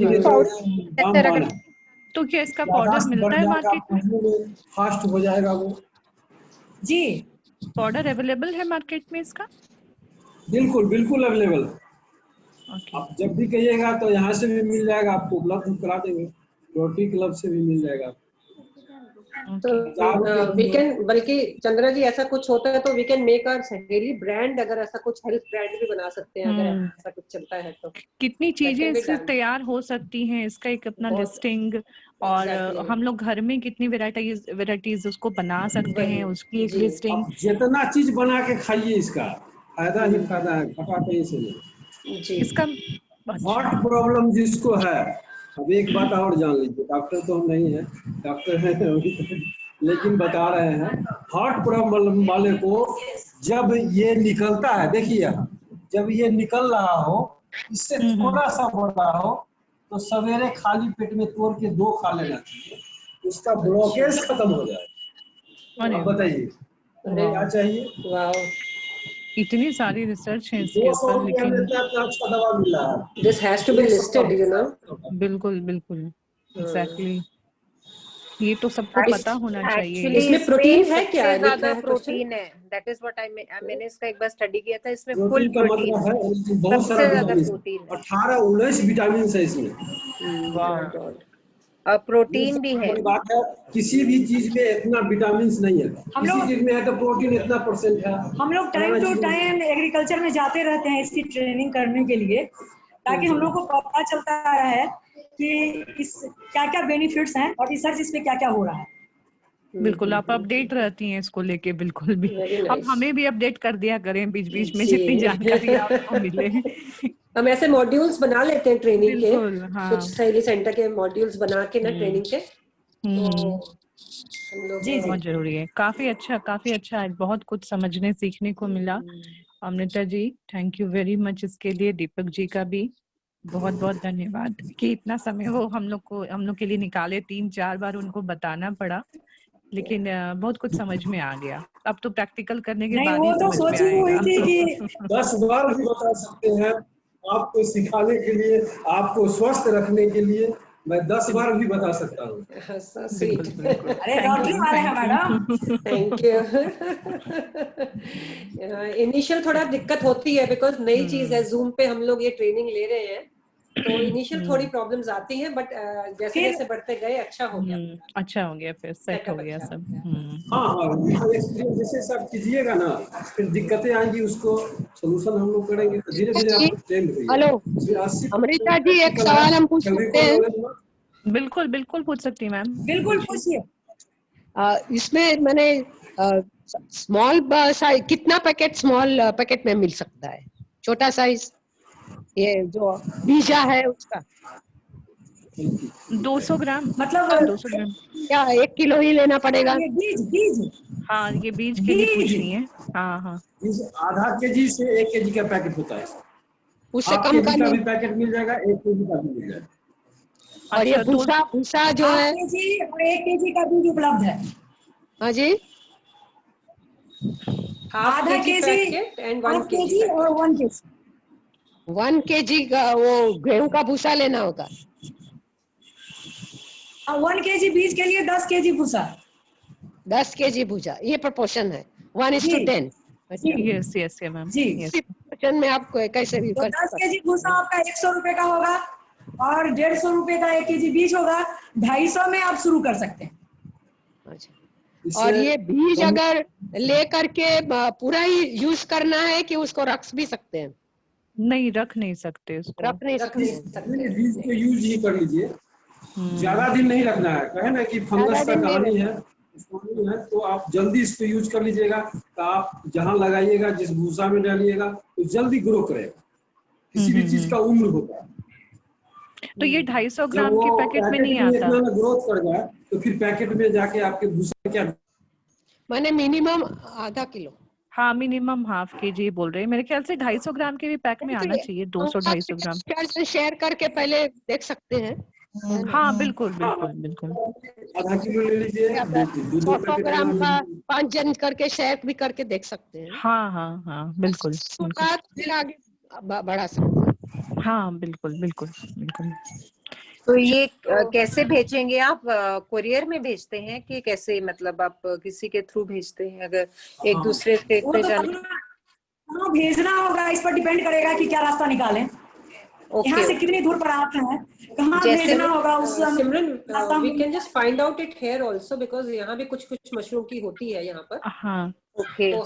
तो क्या इसका पाउडर मिलता है मार्केट में? फास्ट हो जाएगा वो। जी, पाउडर अवेलेबल है मार्केट में इसका? बिल्कुल बिल्कुल अवेलेबल। आप जब भी कहिएगा तो यहाँ से भी मिल जाएगा, आपको उपलब्ध करा देंगे, रोटरी क्लब से भी मिल जाएगा। तो वी कैन, बल्कि चंद्रा जी ऐसा कुछ होता है तो वी कैन मेक आवर सहेली ब्रांड, अगर ऐसा कुछ हेल्थ ब्रांड भी बना सकते हैं, अगर ऐसा कुछ चलता है तो। कितनी चीजें इससे तैयार हो सकती हैं, इसका एक अपना लिस्टिंग, और हम लोग घर में कितनी वेराइटीज उसको बना सकते हैं, उसकी एक लिस्टिंग। जितना चीज बना के खाइए, इसका फायदा ही फायदा है, घाटा कहीं से नहीं। इसका हार्ट प्रॉब्लम जिसको है, अब एक बात और जान लीजिए, डॉक्टर तो हम नहीं है, डॉक्टर हैं लेकिन बता रहे हैं, हार्ट प्रॉब्लम वाले को जब ये निकलता है, देखिए जब ये निकल रहा हो, इससे थोड़ा सा बड़ा हो, तो सवेरे खाली पेट में तोड़ के 2 खा लेना चाहिए, उसका ब्लॉकेज खत्म हो जाए। अब बताइए क्या चाहिए? वाह, इतनी सारी रिसर्च है इसके ऊपर, लेकिन अच्छा दवा मिला है। This has to be listed, you know. बिल्कुल बिल्कुल, एग्जैक्टली, ये तो सबको पता होना चाहिए। इसमें प्रोटीन है क्या? ज्यादा प्रोटीन है, दैट इज व्हाट आई मैंने इसका एक बार स्टडी किया था, इसमें फुल प्रोटीन है, बहुत सारा प्रोटीन, 18-19 विटामिन है इसमें। वाह, और प्रोटीन भी है। बात है, किसी भी चीज में इतना विटामिन नहीं है, किसी चीज में है तो प्रोटीन इतना % है। हम लोग टाइम टू टाइम एग्रीकल्चर में जाते रहते हैं इसकी ट्रेनिंग करने के लिए, ताकि हम लोग को पता चलता रहे कि इस क्या क्या बेनिफिट्स हैं और रिसर्च इस पे क्या क्या हो रहा है। बिल्कुल, आप अपडेट रहती हैं इसको लेके, बिल्कुल भी। अब हमें भी अपडेट कर दिया करें बीच बीच में, जितनी जानकारी आपको मिले। हम ऐसे मॉड्यूल्स बना लेते हैं ट्रेनिंग के, हाँ। कुछ सहेली सेंटर के मॉड्यूल्स बना के ना ट्रेनिंग के, तो हम लोग जी बहुत जरूरी है। काफी अच्छा, बहुत कुछ समझने सीखने को मिला। Amrita ji, thank you very much इसके लिए। दीपक जी का भी बहुत बहुत धन्यवाद कि इतना समय वो हम लोग के लिए निकाले, 3-4 बार उनको बताना पड़ा, लेकिन बहुत कुछ समझ में आ गया। अब तो प्रैक्टिकल करने के बाद ही समझ में आएगा। 10 बार भी बता सकते हैं, आपको सिखाने के लिए, आपको स्वस्थ रखने के लिए मैं 10 बार भी बता सकता हूँ। अरे डॉक्टर वाले हैं मैडम। Thank you. इनिशियल थोड़ा दिक्कत होती है, बिकॉज नई चीज है, जूम पे हम लोग ये ट्रेनिंग ले रहे हैं, तो इनिशियल थोड़ी प्रॉब्लम्स आती हैं, बट जैसे जैसे बढ़ते गए अच्छा हो गया, फिर सेट हो गया सब। हाँ, एक्सपीरियंस जैसे सब कीजिएगा ना, फिर दिक्कतें आएंगी, उसको सोल्यूशन हम लोग करेंगे, तो धीरे धीरे आप ट्रेंड होइए। हेलो अमृता जी, एक सवाल हम पूछ सकते हैं? बिल्कुल पूछ सकती हैं मैम। बिल्कुल पूछिए। इसमें मैंने स्मॉल साइज कितना पैकेट स्मॉल पैकेट में मिल सकता है? छोटा साइज ये जो बीजा है उसका 200 ग्राम, मतलब 200 ग्राम क्या 1 किलो ही लेना पड़ेगा? ये बीज हाँ, ये बीज के लिए पूछ रही है। हाँ हाँ, आधा केजी से 1 केजी का पैकेट होता है, उससे हाफ कम केजी का का नहीं? भी पैकेट मिल जाएगा, 1 केजी का भी मिल जाएगा। और ये अच्छा, भूसा जो है 1 केजी और 1 केजी का बीज उपलब्ध है। हाँ जी, आधा केजी एंड 1 केजी और 1 केजी 1 केजी का वो गेहूं का भूसा लेना होगा। 1 केजी बीज के लिए 10 केजी भूसा। 10 केजी भूसा, ये प्रोपोर्शन है 1:10। यस यस मैम, जी यस। प्रोपोर्शन में आप कैसे भी तो कर 10 केजी भूसा आपका 100 रुपए का होगा और 150 रुपए का 1 केजी बीज होगा। 250 में आप शुरू कर सकते हैं। और ये बीज अगर ले करके पूरा ही यूज करना है कि उसको रख भी सकते हैं? नहीं, रख नहीं सकते उसको। रख नहीं सकते। बीज को यूज ही कर लीजिए, ज्यादा दिन नहीं रखना है। कहे ना कि फंगस का कहानी है, तो आप जल्दी इसको यूज कर लीजिएगा। तो आप जहाँ लगाइएगा, जिस भूसा में डालिएगा, तो जल्दी ग्रो करेगा। किसी भी चीज का उम्र होता है। तो ये 250 ग्राम के पैकेट में नहीं आता। इतना ग्रोथ कर जाए तो फिर पैकेट में जाके आपके भूसा क्या, मैंने मिनिमम आधा किलो। हाँ, मिनिमम हाफ केजी बोल रहे हैं। मेरे ख्याल से 250 ग्राम के भी पैक में आना चाहिए, 200-250 ग्राम। शेयर करके पहले देख सकते हैं। हाँ बिल्कुल बिल्कुल बिल्कुल। आधा किलो ले लीजिए, 100 ग्राम का 5 जन करके शेयर भी करके देख सकते हैं। हाँ हाँ हाँ बिल्कुल बिल्कुल। फिर आगे बढ़ा सकते हैं। हाँ बिल्कुल बिल्कुल बिल्कुल। तो ये कैसे भेजेंगे आप? कुरियर में भेजते हैं कि कैसे, मतलब आप किसी के थ्रू भेजते हैं? अगर एक दूसरे स्टेट में जाना, हाँ भेजना होगा, इस पर डिपेंड करेगा कि क्या रास्ता निकालें। यहाँ से कितनी दूर पर आप हैं, कहाँ भेजना होगा उस सिमरन, we can just find out it here also because यहाँ भी कुछ मशरूम की होती है यहाँ पर। हाँ ओके, तो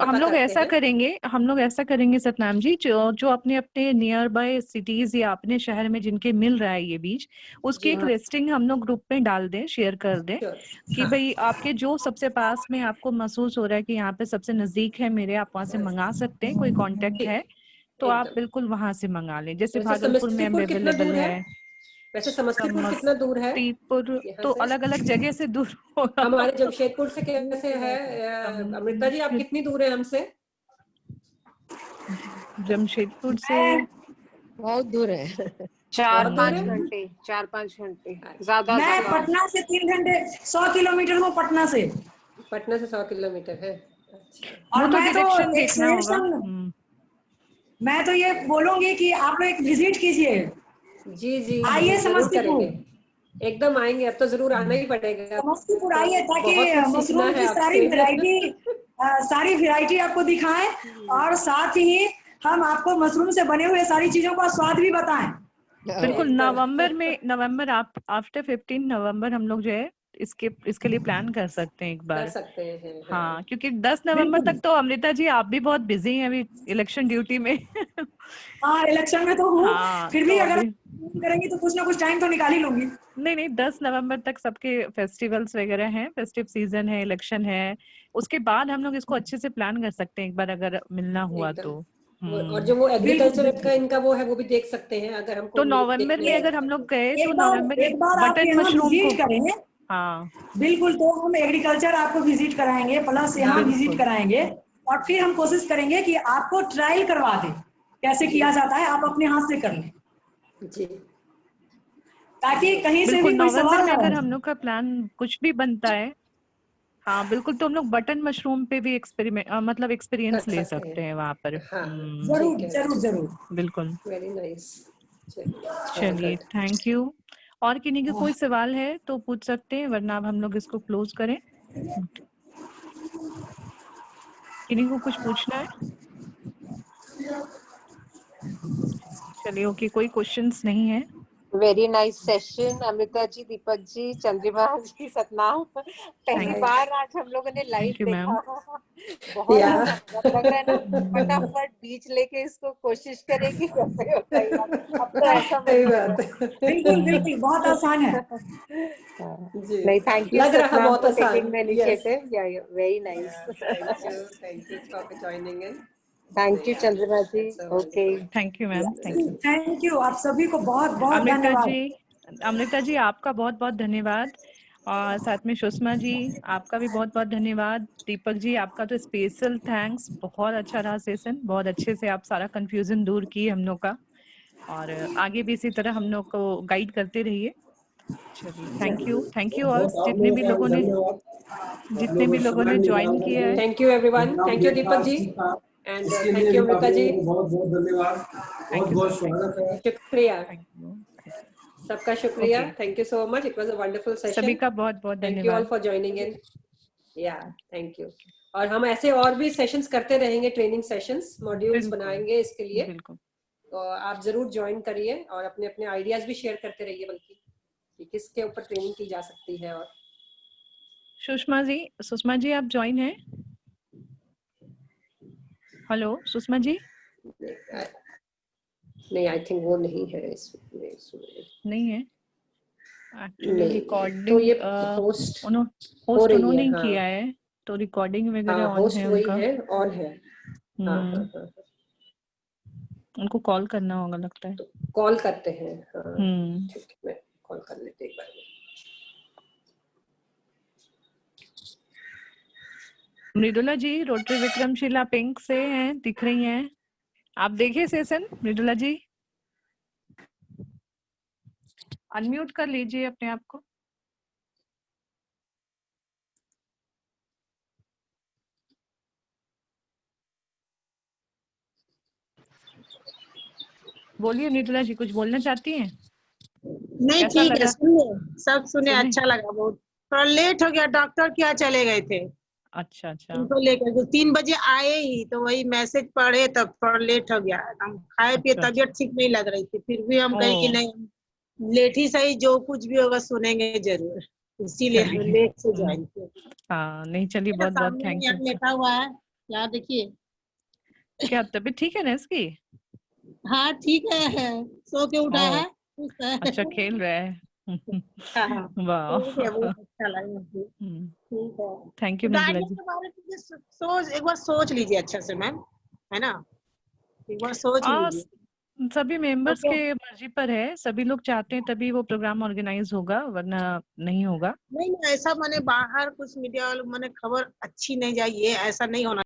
हम लोग ऐसा करेंगे सतनाम जी, जो अपने अपने नियर बाय सिटीज या अपने शहर में जिनके मिल रहा है ये बीज, उसकी एक लिस्टिंग हम लोग ग्रुप में डाल दें, शेयर कर दें कि भाई आपके जो सबसे पास में आपको महसूस हो रहा है कि यहाँ पे सबसे नजदीक है मेरे, आप वहाँ से मंगा सकते हैं, कोई कांटेक्ट है तो आप बिल्कुल वहां से मंगा लें। जैसे भागलपुर में अवेलेबल है। वैसे समस्तीपुर कितना दूर है? समस्तीपुर तो अलग अलग जगह से दूर होगा। हमारे जमशेदपुर से कैसे है? अमृता जी आप कितनी दूर है हमसे? जमशेदपुर से बहुत दूर है, 4-5 घंटे 4-5 घंटे ज्यादा। मैं पटना से 3 घंटे 100 किलोमीटर हूँ पटना से। 100 किलोमीटर है। और मैं तो ये बोलूंगी कि आप लोग एक विजिट कीजिए। जी आइए समस्तीपुर, एकदम आएंगे। अब तो जरूर आना ही पड़ेगा समस्तीपुर आइए, ताकि मशरूम की सारी वैरायटी आपको दिखाएं और साथ ही हम आपको मशरूम से बने हुए सारी चीजों का स्वाद भी बताएं। बिल्कुल। नवंबर आफ्टर 15 नवंबर हम लोग जो है इसके लिए प्लान कर सकते हैं एक बार। कर सकते हैं। हाँ, क्योंकि 10 नवंबर तक तो अमृता जी आप भी बहुत बिजी हैं अभी इलेक्शन ड्यूटी में। हाँ, इलेक्शन में तो हूँ। फिर भी तो अगर करेंगी तो कुछ ना कुछ टाइम तो निकाल ही लूंगी। नहीं 10 नवंबर तक सबके फेस्टिवल्स वगैरह हैं, फेस्टिव सीजन है, इलेक्शन है, उसके बाद हम लोग इसको अच्छे से प्लान कर सकते हैं एक बार अगर मिलना हुआ तो। और जो वो एग्रीकल्चर का इनका वो है वो भी देख सकते हैं अगर हमको। तो नवंबर में अगर हम लोग गए तो नवंबर में बटन मशरूम को करेंगे। हाँ बिल्कुल, तो हम एग्रीकल्चर आपको विजिट कराएंगे, प्लस यहाँ विजिट कराएंगे और फिर हम कोशिश करेंगे कि आपको ट्रायल करवा दें कैसे किया जाता है, आप अपने हाथ से कर लें जी, ताकि कहीं से भी कोई सवाल ना अगर हम लोग का प्लान कुछ भी बनता है। हाँ बिल्कुल, तो हम लोग बटन मशरूम पे भी एक्सपीरियंस ले सकते हैं वहाँ पर। जरूर जरूर जरूर, बिल्कुल। Very nice. चलिए, थैंक यू। और किन्हीं के कोई सवाल है तो पूछ सकते हैं, वरना अब हम लोग इसको क्लोज करें। किन्हीं को कुछ पूछना है? चलिए, ओके, कोई क्वेश्चंस नहीं है very nice session Amrita ji, Deepak जी, चंद्रिमा जी, सतनाम। पहली बार आज हम लोगों ने लाइव देखा, बहुत अच्छा लग रहा है ना। फटाफट बीच लेके इसको कोशिश करें कि कैसे होता है यार। अब तो ऐसा बिल्कुल बिल्कुल बहुत आसान है। नहीं, थैंक यू लग रहा सतनाम बहुत फॉर आसान। Taking the initiative. Yeah very nice. Thank you for joining in. Thank you Chandrima ji. Okay, thank you ma'am, thank you. Thank you, आप सभी को बहुत बहुत धन्यवाद। अमृता जी आपका बहुत बहुत धन्यवाद, और साथ में सुषमा जी आपका भी बहुत बहुत धन्यवाद। दीपक जी आपका तो स्पेशल थैंक्स, बहुत अच्छा रहा सेशन, बहुत अच्छे से आप सारा कंफ्यूजन दूर किए हम लोग का, और आगे भी इसी तरह हम लोग को गाइड करते रहिए। चलिए थैंक यू ऑल, जितने भी लोगों ने ज्वाइन किया है। Thank you everyone, thank you Deepak ji and thank you Amrita ji. बहुत बहुत धन्यवाद, बहुत बहुत स्वागत है। शुक्रिया सबका, शुक्रिया। Thank you so much, it was a wonderful session. सभी का बहुत बहुत धन्यवाद। Thank you all for joining इन। या थैंक यू। और हम ऐसे और भी सेशंस करते रहेंगे, ट्रेनिंग सेशंस, मॉड्यूल्स बनाएंगे इसके लिए। तो आप जरूर ज्वाइन करिए और अपने अपने आइडियाज भी शेयर करते रहिए, बल्कि कि किसके ऊपर ट्रेनिंग की जा सकती है। और सुषमा जी आप ज्वाइन हैं? हेलो सुषमा जी। नहीं, आई थिंक वो नहीं है इसमें। नहीं है एक्चुअली। रिकॉर्डिंग तो ये होस्ट उन्होंने ही किया है, तो रिकॉर्डिंग वगैरह ऑन है उनका। है, ऑन है। उनको कॉल करना होगा लगता है। तो कॉल करते हैं। ठीक है, मैं कॉल कर लेते एक बार। मृदुला जी रोटरी विक्रमशिला पिंक से हैं, दिख रही हैं। आप देखिए सेशन मृदुला जी, अनम्यूट कर लीजिए अपने आप को। बोलिए मृदुला जी, कुछ बोलना चाहती हैं? नहीं ठीक है, सुनिए सब सुने, अच्छा लगा बहुत। थोड़ा लेट हो गया, डॉक्टर क्या चले गए थे। अच्छा उनको लेकर 3 बजे आए ही, तो वही मैसेज पढ़े तब थोड़ा लेट हो गया। हम खाए पिए, तबीयत ठीक नहीं लग रही थी, फिर भी हम कहे कि नहीं लेट ही सही, जो कुछ भी होगा सुनेंगे जरूर, इसीलिए हम लेट से ज्वाइन किए। हाँ नहीं चलिए, बहुत बहुत थैंक यू। लेटा हुआ है यहाँ देखिए। क्या तबीयत ठीक है ना इसकी? हाँ ठीक है, सो के उठा है। अच्छा खेल रहा है। वाह, अच्छा लगा। ठीक है, थैंक यू मृदुला जी। के बारे में एक बार सोच लीजिए अच्छा से मैम, है ना, एक बार सोच लीजिए। सभी मेंबर्स के मर्जी पर है, सभी लोग चाहते हैं तभी वो प्रोग्राम ऑर्गेनाइज होगा, वरना नहीं होगा। नहीं ऐसा माने बाहर कुछ मीडिया वालों माने खबर अच्छी नहीं जाए, ये ऐसा नहीं होना।